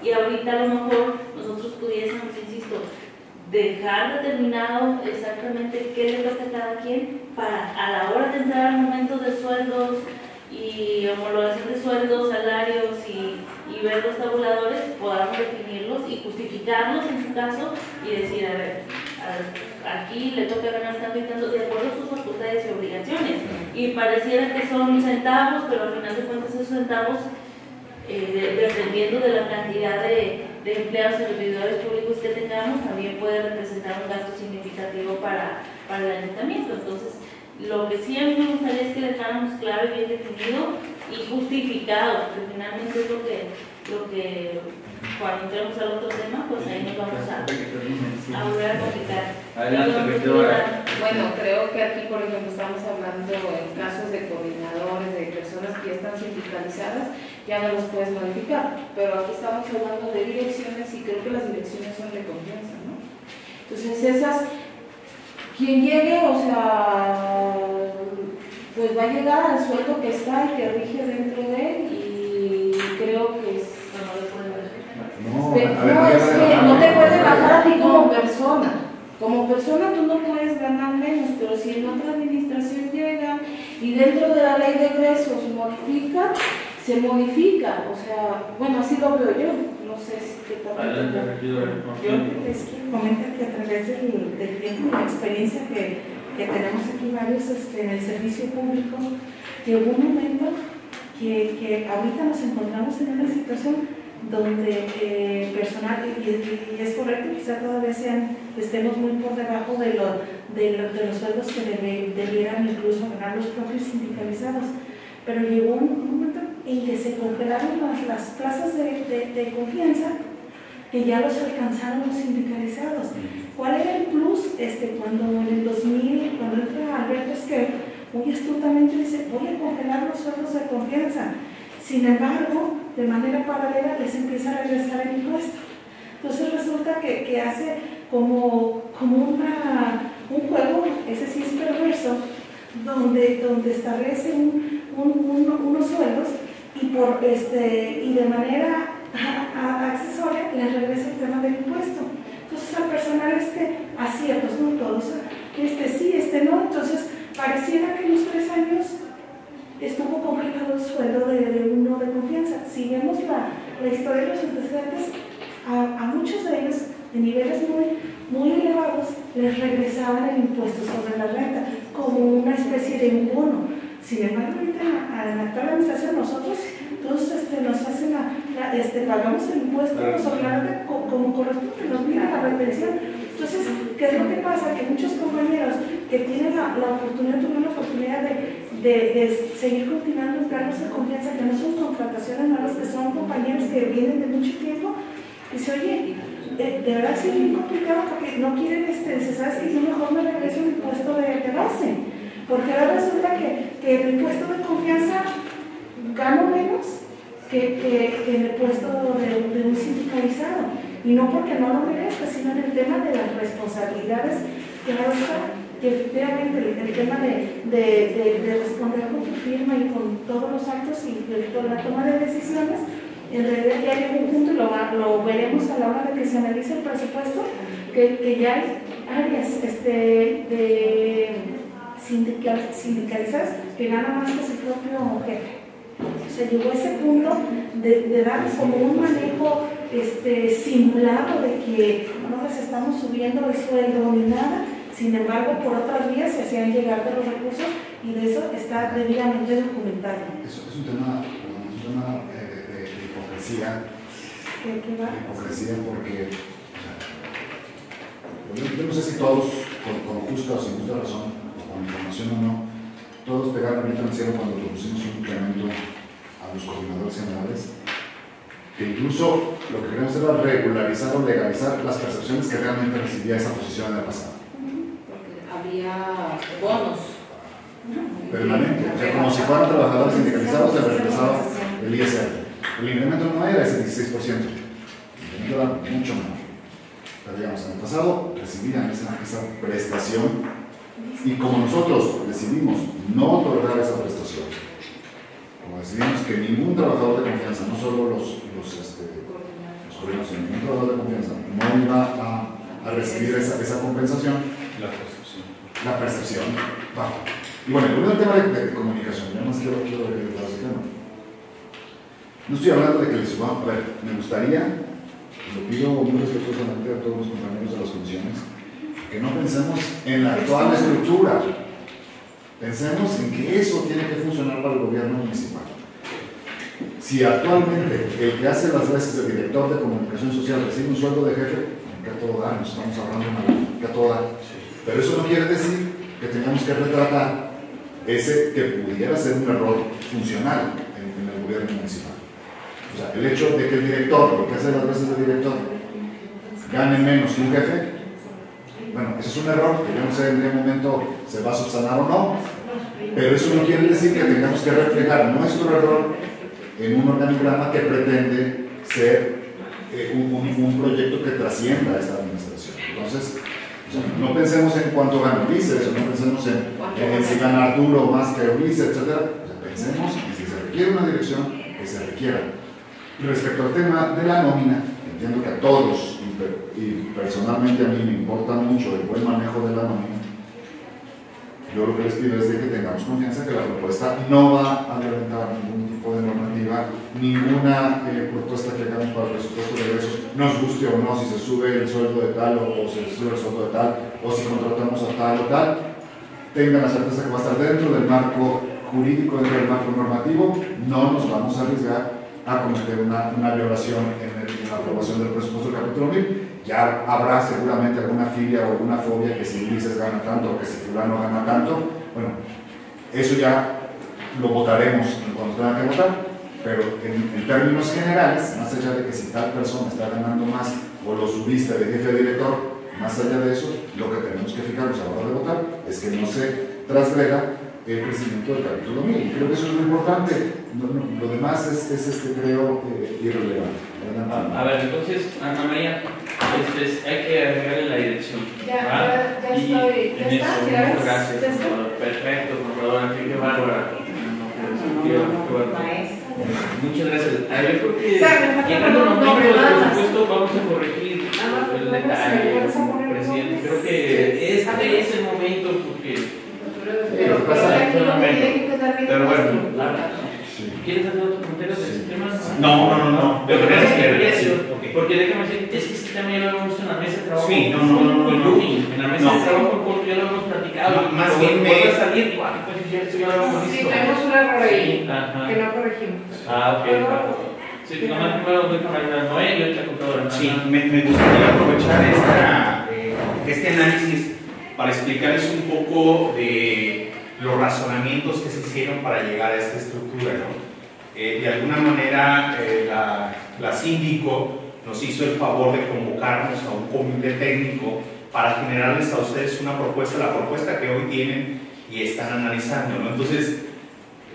y ahorita a lo mejor nosotros pudiésemos, insisto, dejar determinado exactamente qué le toca a cada quien para a la hora de entrar al momento de sueldos y homologación de sueldos, salarios y ver los tabuladores, podamos definirlos y justificarlos en su caso y decir, a ver, aquí le toca ganar tanto y tanto de acuerdo a sus facultades y obligaciones, y pareciera que son centavos, pero al final de cuentas esos centavos, dependiendo de la cantidad de empleados y servidores públicos que tengamos, también puede representar un gasto significativo para el ayuntamiento. Entonces, lo que sí a mí me gustaría es que dejáramos claro y bien definido y justificado, porque finalmente es lo que cuando entremos al otro tema, pues ahí nos vamos a volver a complicar. Bueno, creo que aquí, por ejemplo, estamos hablando en casos de coordinadores, de personas que ya están sindicalizadas, ya no los puedes modificar, pero aquí estamos hablando de direcciones y creo que las direcciones son de confianza, ¿no? Entonces quien llegue, o sea, pues va a llegar al sueldo que está y que rige dentro de él, y creo que es... No, es que no te puede bajar a ti como persona. Como persona tú no puedes ganar menos, pero si en otra administración llega y dentro de la ley de egresos se modifica, o sea, bueno, así lo veo yo, no sé si qué tal. Yo les quiero comentar que a través del tiempo y la experiencia que tenemos aquí varios en el servicio público, llegó un momento que ahorita nos encontramos en una situación donde personal, y es correcto, quizá todavía estemos muy por debajo de los sueldos que debieran incluso ganar los propios sindicalizados, pero llegó un momento en que se congelaron las plazas de confianza que ya los alcanzaron los sindicalizados. ¿Cuál era el plus? Cuando en el 2000, cuando entra Alberto Esquer, muy astutamente dice, voy a congelar los sueldos de confianza. Sin embargo, de manera paralela les empieza a regresar el impuesto. Entonces resulta que hace como un juego, ese sí es perverso, donde establece unos sueldos y de manera accesoria les regresa el tema del impuesto. Entonces al personal a ciertos, no todos, sí, no. Entonces pareciera que en los 3 años estuvo congelado el sueldo de uno de confianza. Si vemos la historia de los antecedentes, a muchos de ellos de niveles muy elevados les regresaban el impuesto sobre la renta como una especie de un bono. Sin embargo, ahorita en la actual administración nosotros todos nos hacen pagamos el impuesto sobre la renta como corresponde, nos viene la retención. Entonces, ¿qué es lo que pasa? Que muchos compañeros que tienen la oportunidad de seguir continuando en cargos de confianza, que no son contrataciones malas, que son compañeros que vienen de mucho tiempo, dice, oye, de verdad sí es muy complicado porque no quieren, se sabe que yo mejor me regreso el impuesto de base, porque ahora resulta que el impuesto de confianza gano menos que en el puesto de un sindicalizado, y no porque no lo merezca, sino en el tema de las responsabilidades. Claro está que efectivamente el tema de responder con tu firma y con todos los actos y con la toma de decisiones, en realidad ya hay un punto, y lo veremos a la hora de que se analice el presupuesto, que ya hay áreas de sindicalizadas que ganan más que su propio jefe. Se llegó a ese punto de dar como un manejo simulado de que no les estamos subiendo el sueldo ni nada, sin embargo por otras vías se hacían llegar de los recursos, y de eso está debidamente documentado. Eso es un tema de hipocresía. ¿Qué va? De hipocresía porque yo no sé si todos, con justa o sin justa razón, o con información o no, todos pegaron el grito en el cielo cuando propusimos un incremento a los coordinadores generales, que incluso lo que queremos era regularizar o legalizar las percepciones que realmente recibía esa posición en el pasado. Porque había bonos Permanente, o sea, como si fueran trabajadores sindicalizados, se regresaba el ISR. El incremento no era ese 16%, el incremento era mucho menor. Pero digamos, en el pasado recibían esa prestación, y como nosotros decidimos no tolerar esa prestación, como decidimos que ningún trabajador de confianza, no solo los coordinadores, sino ningún trabajador de confianza no iba a recibir esa compensación, la percepción bajo. Y bueno, volviendo al tema de comunicación, yo más quiero ver el tema. No estoy hablando de que les subamos, a ver, me gustaría, lo pido muy respetuosamente a todos los compañeros de las comisiones, que no pensemos en la actual estructura, pensemos en que eso tiene que funcionar para el gobierno municipal. Si actualmente el que hace las veces de director de comunicación social recibe un sueldo de jefe, que a todo da, nos estamos hablando que a todo da, pero eso no quiere decir que tengamos que retratar ese que pudiera ser un error funcional en el gobierno municipal. O sea, el hecho de que el director, lo que hace las veces de director, gane menos que un jefe, bueno, eso es un error, que yo no sé en qué momento se va a subsanar o no, pero eso no quiere decir que tengamos que reflejar nuestro error en un organigrama que pretende ser un proyecto que trascienda a esta administración. Entonces, no pensemos en cuánto gana Ulises, no pensemos en si gana Arturo más que Ulises, etc. Pensemos en si se requiere una dirección, que se requiera. Respecto al tema de la nómina, entiendo que a todos, y personalmente a mí me importa mucho el buen manejo de la nómina. Yo lo que les pido es de que tengamos confianza que la propuesta no va a violentar ningún tipo de normativa, ninguna propuesta que hagamos para el presupuesto de egresos, nos guste o no, si se sube el sueldo de tal o se sube el sueldo de tal, o si contratamos a tal o tal, tengan la certeza que va a estar dentro del marco jurídico, dentro del marco normativo. No nos vamos a arriesgar a cometer una violación en la aprobación del presupuesto del capítulo 1000. Ya habrá seguramente alguna filia o alguna fobia que si Ulises gana tanto o que si fulano gana tanto. Bueno, eso ya lo votaremos cuando tenga que votar, pero en términos generales, más allá de que si tal persona está ganando más o lo subiste de jefe de director, más allá de eso, lo que tenemos que fijarnos a la hora de votar es que no se transgreda el crecimiento del capítulo 1000. Y creo que eso es lo importante. Lo demás es creo, irrelevante. A ver, entonces, Ana María, hay que agregarle la dirección. Ya Y estoy. en eso, muchas gracias. Perfecto, compradora. Qué bárbara. Muchas gracias. Yo creo que llegando al momento del presupuesto vamos a corregir el detalle, presidente. Creo que este es el momento porque... Pero aquí lo que tiene que quedar bien. Pero bueno, ¿quieres hacer otros comentarios de este tema? No. Porque déjame decir, es que este tema ya lo habíamos visto en la mesa de trabajo. Sí, no. En la mesa de trabajo ya lo hemos platicado. Más bien me va a salir igual, pues esto ya lo habíamos Sí, visto. tenemos un error ahí Ajá. que no corregimos. Ok. Sí, nomás primero déjame ayudar a Noé y ahorita contadora. Sí, me gustaría aprovechar este análisis para explicarles un poco de los razonamientos que se hicieron para llegar a esta estructura, ¿no? De alguna manera, la síndico nos hizo el favor de convocarnos a un comité técnico para generarles a ustedes una propuesta, la propuesta que hoy tienen y están analizando, ¿no? Entonces,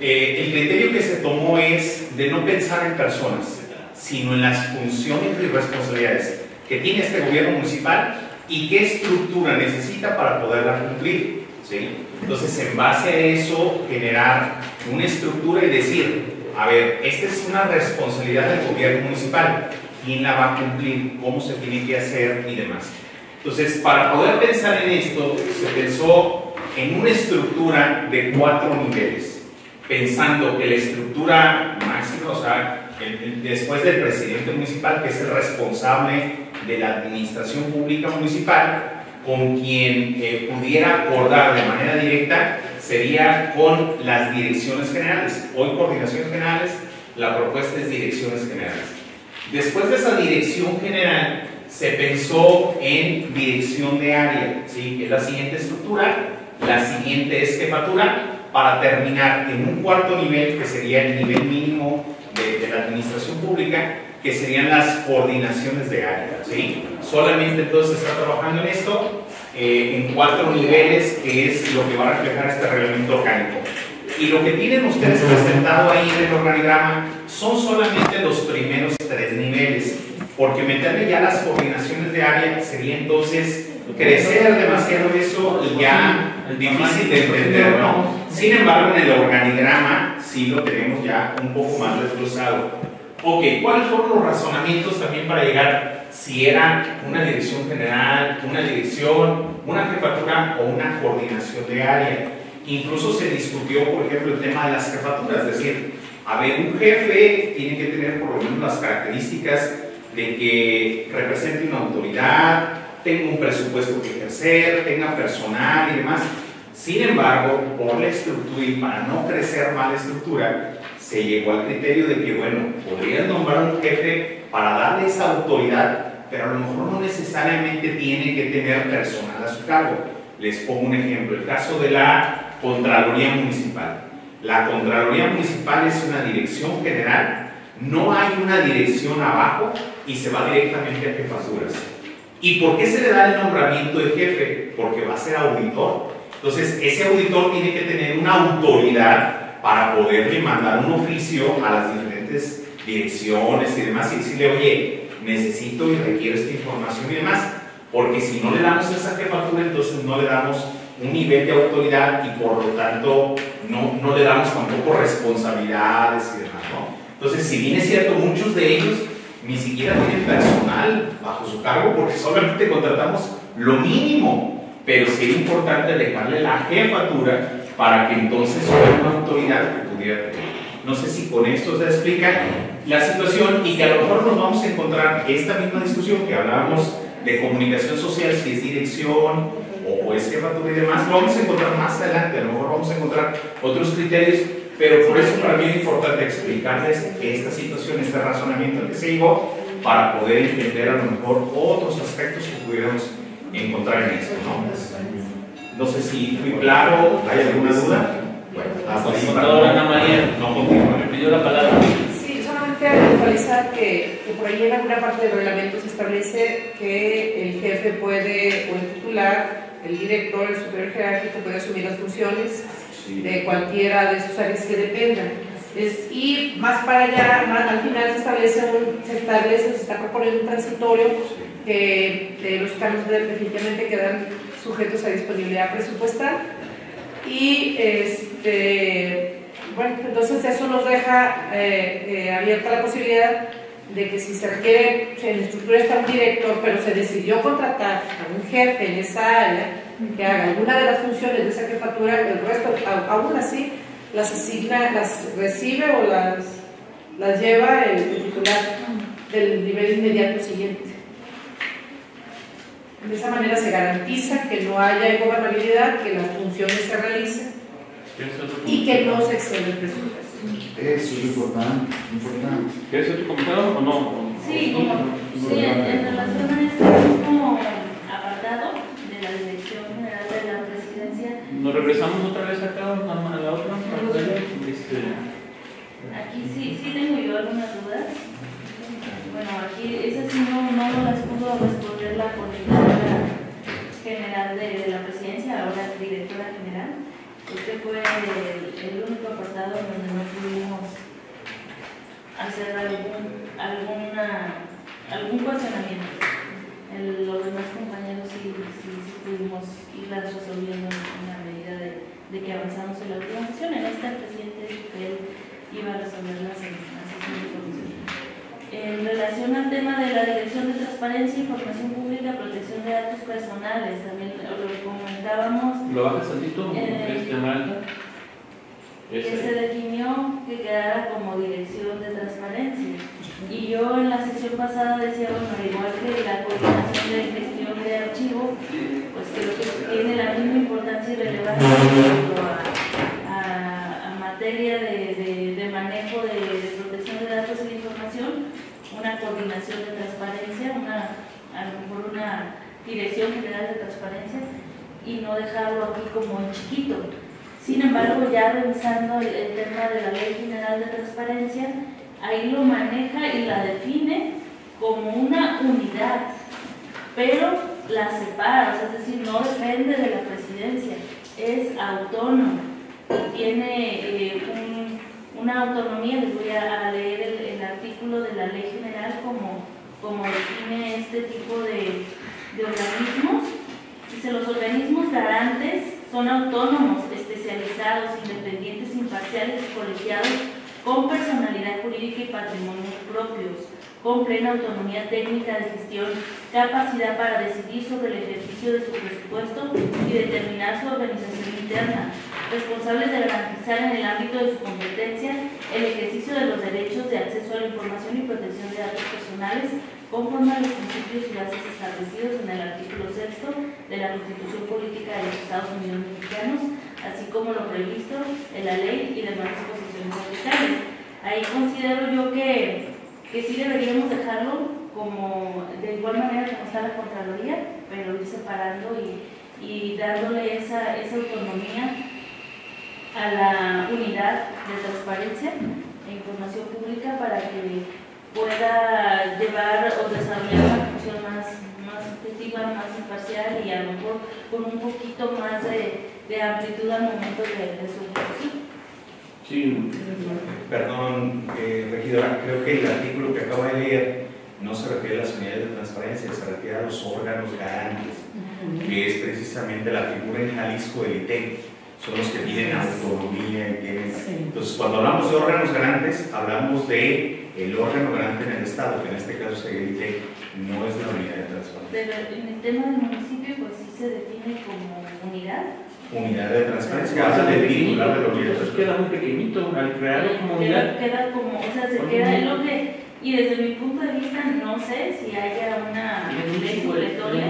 el criterio que se tomó es de no pensar en personas, sino en las funciones y responsabilidades que tiene este gobierno municipal y qué estructura necesita para poderla cumplir, ¿sí? Entonces, en base a eso, generar una estructura y decir, a ver, esta es una responsabilidad del gobierno municipal, ¿quién la va a cumplir? ¿Cómo se tiene que hacer? Y demás. Entonces, para poder pensar en esto, se pensó en una estructura de 4 niveles, pensando que la estructura máxima, o sea, después del presidente municipal, que es el responsable de la administración pública municipal, con quien pudiera acordar de manera directa, sería con las direcciones generales. Hoy coordinaciones generales, la propuesta es direcciones generales. Después de esa dirección general, se pensó en dirección de área, ¿sí? Que es la siguiente estructura. La siguiente es jefatura, para terminar en un cuarto nivel, que sería el nivel mínimo de la administración pública, que serían las coordinaciones de área, ¿sí? Solamente entonces se está trabajando en esto, en 4 niveles, que es lo que va a reflejar este reglamento orgánico. Y lo que tienen ustedes presentado ahí en el organigrama son solamente los primeros 3 niveles, porque meterle ya las coordinaciones de área sería entonces crecer demasiado eso y ya difícil de entender, ¿no? Sin embargo, en el organigrama sí lo tenemos ya un poco más desglosado. Ok, ¿cuáles fueron los razonamientos también para llegar si era una dirección general, una dirección, una jefatura o una coordinación de área? Incluso se discutió, por ejemplo, el tema de las jefaturas, es decir, a ver, un jefe tiene que tener por lo menos las características de que represente una autoridad, tenga un presupuesto que ejercer, tenga personal y demás. Sin embargo, por la estructura y para no crecer mal la estructura, se llegó al criterio de que, bueno, podrías nombrar un jefe para darle esa autoridad, pero a lo mejor no necesariamente tiene que tener personal a su cargo. Les pongo un ejemplo, el caso de la Contraloría Municipal. La Contraloría Municipal es una dirección general, no hay una dirección abajo y se va directamente a jefaturas. ¿Y por qué se le da el nombramiento de jefe? Porque va a ser auditor. Entonces, ese auditor tiene que tener una autoridad para poderle mandar un oficio a las diferentes direcciones y demás y decirle, oye, necesito y requiero esta información y demás, porque si no le damos esa jefatura, entonces no le damos un nivel de autoridad y por lo tanto no le damos tampoco responsabilidades y demás, ¿no? Entonces, si bien es cierto, muchos de ellos ni siquiera tienen personal bajo su cargo porque solamente contratamos lo mínimo, pero sí es importante dejarle la jefatura para que entonces fuera una autoridad que pudiera tener. No sé si con esto se explica la situación y que a lo mejor nos vamos a encontrar esta misma discusión que hablábamos de comunicación social, si es dirección o es jefatura y demás, lo vamos a encontrar más adelante, a lo mejor vamos a encontrar otros criterios, pero por eso para mí es importante explicarles esta situación, este razonamiento que se llegó para poder entender a lo mejor otros aspectos que pudiéramos encontrar en esto, ¿no? No sé si fui claro, ¿hay alguna duda? Bueno, hasta ahí. Contadora Ana María, no continúa. me pidió la palabra. Sí, puntualizar que por ahí en alguna parte del reglamento se establece que el jefe puede, o el titular, el director, el superior jerárquico puede asumir las funciones de cualquiera de sus áreas que dependan. Y más para allá, al final se está proponiendo un transitorio que los cargos definitivamente quedan sujetos a disponibilidad presupuestal. Y bueno, entonces eso nos deja abierta la posibilidad de que si se requiere, en la estructura está un director, pero se decidió contratar a un jefe en esa área que haga alguna de las funciones de esa jefatura, el resto, aún así, las asigna, las recibe o las lleva el titular del nivel inmediato siguiente. De esa manera se garantiza que no haya ingobernabilidad, que las funciones se realicen y que no se exceda el presupuesto. Eso es importante, importante. ¿Quieres otro comentario o no? Sí, en relación a este mismo apartado de la Dirección General de la Presidencia. ¿Nos regresamos otra vez acá a la otra? Aquí sí tengo yo algunas dudas. Bueno, aquí esas sí no las pudo responder la coordinadora general de la Presidencia, ahora directora general. Este fue el único apartado donde no pudimos hacer algún cuestionamiento. Los demás compañeros sí pudimos irlas resolviendo en la medida de que avanzamos en la última sesión. En esta, el presidente dijo que él iba a resolverlas en la sesión de comisión. En relación al tema de la Dirección de Transparencia, Información Pública, Protección de Datos Personales, también lo comentábamos. ¿Lo bajas tantito? Marta. Que se definió que quedara como Dirección de Transparencia. Y yo en la sesión pasada decía, bueno, igual que la coordinación de gestión de archivo, pues creo que tiene la misma importancia y relevancia en cuanto a materia de manejo de protección de datos y de información, una coordinación de transparencia, a lo mejor una Dirección General de Transparencia, y no dejarlo aquí como en chiquito. Sin embargo, ya revisando el tema de la Ley General de Transparencia, ahí lo maneja y la define como una unidad, pero la separa, o sea, es decir, no depende de la presidencia, es autónomo, tiene una autonomía. Les voy a leer el artículo de la Ley General como define este tipo de organismos. Dice: los organismos garantes son autónomos, especializados, independientes, imparciales y colegiados, con personalidad jurídica y patrimonio propios, con plena autonomía técnica de gestión, capacidad para decidir sobre el ejercicio de su presupuesto y determinar su organización interna, responsables de garantizar en el ámbito de su competencia el ejercicio de los derechos de acceso a la información y protección de datos personales, conforme a los principios y bases establecidos en el artículo 6 de la Constitución Política de los Estados Unidos Mexicanos, así como lo previsto en la ley y demás disposiciones aplicables. Ahí considero yo que sí deberíamos dejarlo como de igual manera como está la Contraloría, pero ir separando y dándole esa autonomía a la unidad de transparencia e información pública para que pueda llevar o desarrollar una función más objetiva, más imparcial y a lo mejor con un poquito más de amplitud al momento de su ejecución. Sí. Perdón, regidora, creo que el artículo que acabo de leer no se refiere a las unidades de transparencia, se refiere a los órganos garantes, que es precisamente la figura en Jalisco del ITEC. Son los que tienen autonomía y tienen... Entonces, cuando hablamos de órganos garantes, hablamos de el órgano garante en el Estado, que en este caso sería el ITEC, no es la unidad de transparencia. Pero en el tema del municipio, pues sí se define como unidad. Unidad de transparencia, habla del titular de la unidad. Entonces queda muy pequeñito al crearlo como unidad. Queda como, o sea, se queda en lo que... Y desde mi punto de vista, no sé si haya una ley supletoria.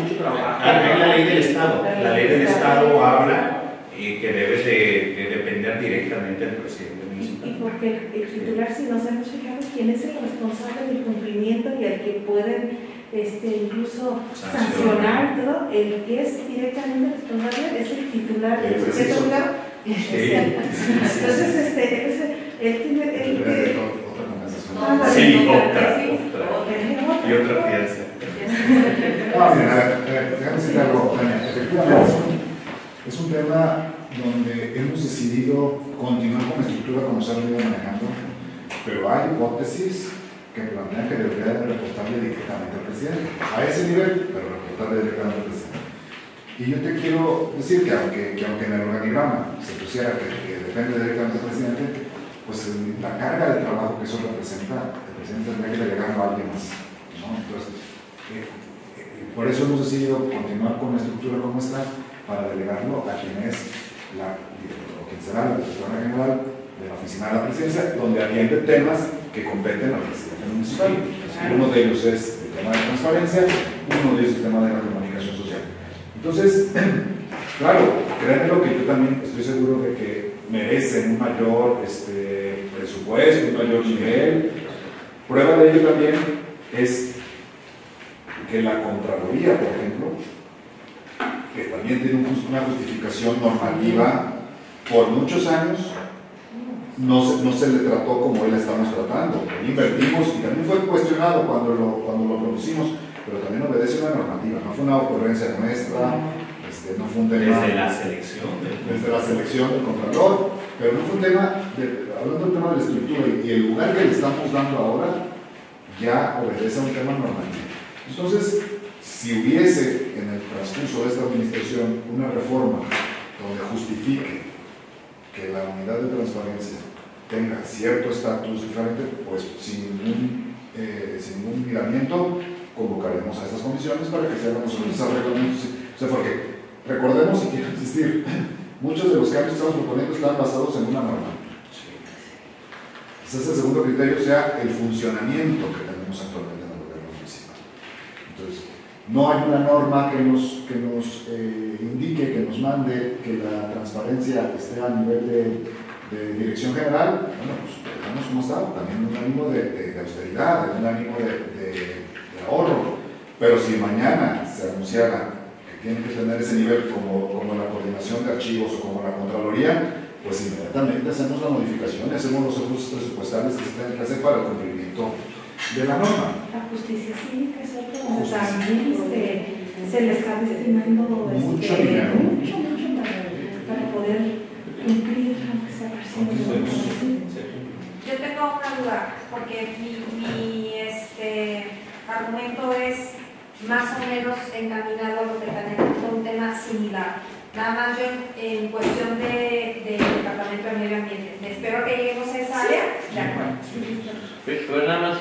Hay la ley del Estado. La ley del Estado habla que debe de depender directamente del presidente municipal. Y porque el titular, si nos hemos fijado, quién es el responsable del cumplimiento y al que pueden incluso sancionar todo, el que es directamente responsable es el titular del sujeto privado. Entonces, él tiene Sí, otra. Y otra fianza. Mira, déjame decir algo, Tania. Efectivamente, es un tema donde hemos decidido continuar con la estructura como se ha venido manejando, pero hay hipótesis que plantean que debería reportarle directamente al presidente. A ese nivel, pero reportarle directamente al presidente. Y yo te quiero decir que aunque en el organigrama se pusiera que depende directamente del presidente, pues la carga de trabajo que eso representa, el presidente tendría que delegarlo a alguien más, ¿no? Entonces, por eso hemos decidido continuar con la estructura como está, para delegarlo a quien es quien será la directora general de la oficina de la presidencia, donde atiende temas que competen al presidente municipal. Uno de ellos es el tema de transparencia, uno de ellos es el tema de la comunicación social. Entonces, claro, créanme que yo también estoy seguro de que merecen un mayor presupuesto, un mayor nivel. Prueba de ello también es que la Contraloría, por ejemplo, que también tiene una justificación normativa, por muchos años no se le trató como hoy la estamos tratando. Invertimos y también fue cuestionado cuando lo propusimos, pero también obedece una normativa, no fue una ocurrencia nuestra, no fue un tema desde la selección del Contralor, pero no fue un tema, hablando del tema de la estructura y el lugar que le estamos dando ahora, ya obedece a un tema normativo. Entonces, si hubiese en el transcurso de esta administración una reforma donde justifique que la unidad de transparencia tenga cierto estatus diferente, pues sin ningún miramiento convocaremos a estas comisiones para que se hagan los reglamentos. O sea, porque recordemos, y quiero insistir, muchos de los cambios que estamos proponiendo están basados en una norma. Quizás el segundo criterio sea el funcionamiento que tenemos actualmente en el gobierno municipal. Entonces, no hay una norma que nos indique, que nos mande que la transparencia esté a nivel de dirección general. Bueno, pues dejamos como está, también un ánimo de austeridad, un ánimo de ahorro. Pero si mañana se anunciara que tiene que tener ese nivel como la coordinación de archivos o como la Contraloría, pues inmediatamente hacemos la modificación y hacemos los ajustes presupuestales que se tienen que hacer para el cumplimiento de la norma. La justicia cívica es otro donde también se le está destinando mucho dinero para poder cumplir aunque sea parcialmente. Yo tengo una duda, porque mi argumento es más o menos encaminado a lo que tenemos, un tema similar. Nada más yo en cuestión del Departamento de Medio Ambiente. Espero que lleguemos a esa área. De acuerdo. Pero nada más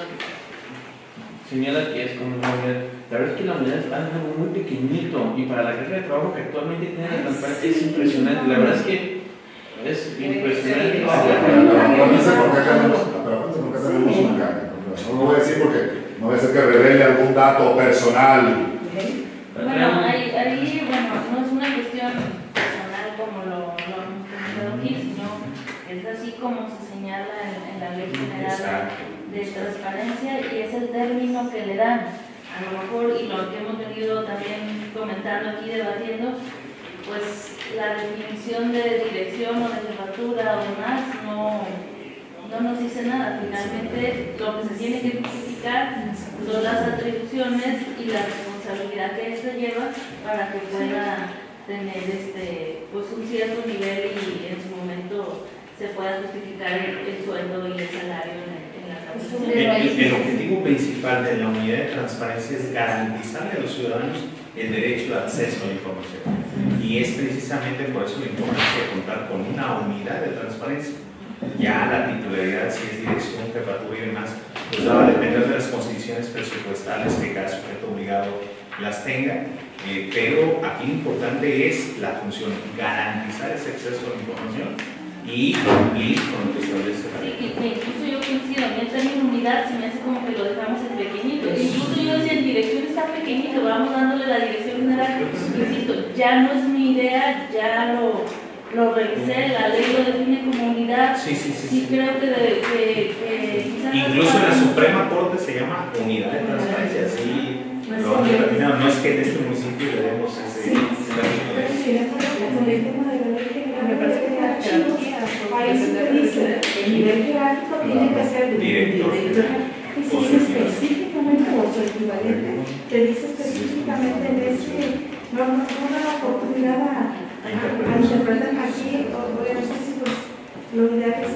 señala que es como una unidad. La verdad es que la unidad es algo muy pequeñito y para la carga de trabajo que actualmente tiene la transparencia es impresionante. La verdad es que es impresionante. Acuérdense por qué tenemos un cambio. No lo voy a decir porque no voy a hacer que revele algún dato personal. Bueno, ahí no es una cuestión personal como lo hemos comentado aquí, sino es así como se señala en la Ley General de Transparencia y es el término que le dan. A lo mejor, y lo que hemos venido también comentando aquí, debatiendo, pues la definición de dirección o de jefatura o demás no nos dice nada. Finalmente, lo que se tiene que justificar son las atribuciones y la responsabilidad que esto lleva para que pueda tener pues un cierto nivel y en su momento se pueda justificar el sueldo y el salario en la organización. El objetivo principal de la unidad de transparencia es garantizarle a los ciudadanos el derecho de acceso a la información. Y es precisamente por eso la importancia de contar con una unidad de transparencia. Ya la titularidad, si es dirección, jefatura y demás, pues va a depender de las condiciones presupuestales que cada sujeto obligado las tenga, pero aquí lo importante es la función, garantizar ese acceso a la información y cumplir con lo que establece la ley. Sí, incluso yo coincido, a mí el término unidad se me hace como que lo dejamos en pequeñito, incluso yo decía en dirección está pequeñito, vamos dándole la dirección general, insisto, ya no es mi idea, ya lo revisé, la ley lo define como unidad. Sí, creo que quizás incluso en la Suprema Corte se llama unidad de transparencia, sí, lo han determinado. No es que en este municipio le demos ese término de con el tema de la ley general, me parece que archivos, ahí sí te dice, el nivel jerárquico tiene que ser de director. Y si dice específicamente o su equivalente, te dice específicamente en ese, no da la oportunidad a interpretar aquí, obviamente sí, pues lo ideal es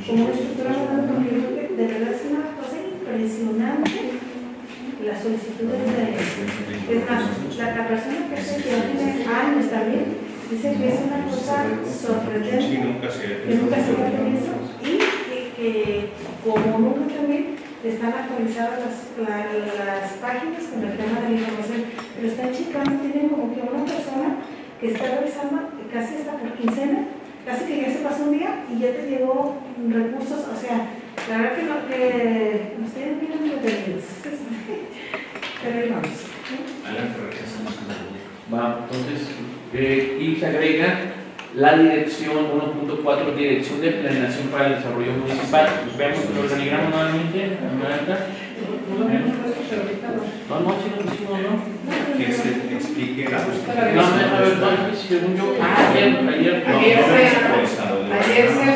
como una estructura moderna, porque yo creo que de verdad es una cosa impresionante las solicitudes de. Es más, la persona que ya tiene años también, dice que es una cosa sorprendente, que nunca se había visto y que como nunca también están actualizadas las páginas con el tema de la información, pero están checando, tienen como que una persona que está revisando casi hasta por quincena, casi que ya se pasó un día y ya te llegó recursos, o sea, la verdad que nos tienen bien detenidos. Pero ahí vamos. Va, entonces, y se agrega la dirección 1.4, dirección de planeación para el desarrollo municipal. Vemos el organigrama nuevamente. No, si no pusimos, ¿no? Que se explique la No, a ver, según yo, ayer se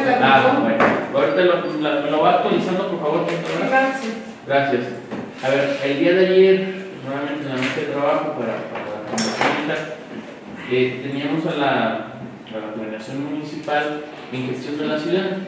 platicó. bueno, ahorita me lo va actualizando, por favor. Gracias. A ver, el día de ayer, nuevamente en la mesa de trabajo para la conversación, teníamos a la planeación municipal en gestión de la ciudad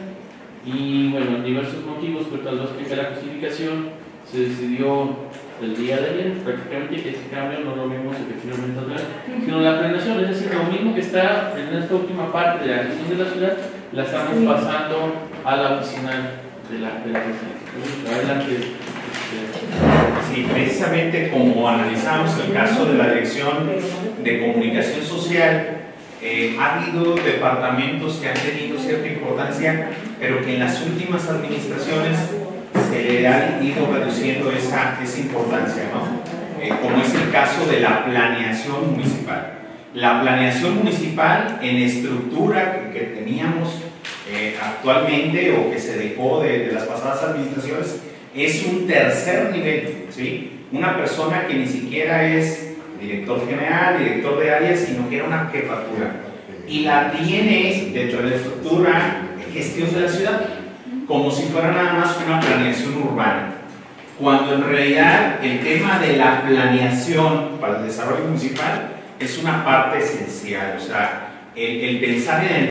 y bueno, diversos motivos, pero tal vez explicar la justificación, se decidió el día de ayer prácticamente que ese cambio no lo vimos efectivamente atrás, sino la planeación, es decir, lo mismo que está en esta última parte de la gestión de la ciudad, la estamos pasando a la oficina de la presidencia. Adelante. Sí, precisamente como analizamos el caso de la Dirección de Comunicación Social, ha habido departamentos que han tenido cierta importancia, pero que en las últimas administraciones se le ha ido reduciendo esa importancia, ¿no? Como es el caso de la planeación municipal. La planeación municipal en estructura que teníamos actualmente o que se dejó de las pasadas administraciones es un tercer nivel, ¿sí? Una persona que ni siquiera es director general, director de área, sino que era una jefatura. Y la tiene dentro de la estructura de gestión de la ciudad, como si fuera nada más una planeación urbana. Cuando en realidad el tema de la planeación para el desarrollo municipal es una parte esencial, o sea, el pensar en el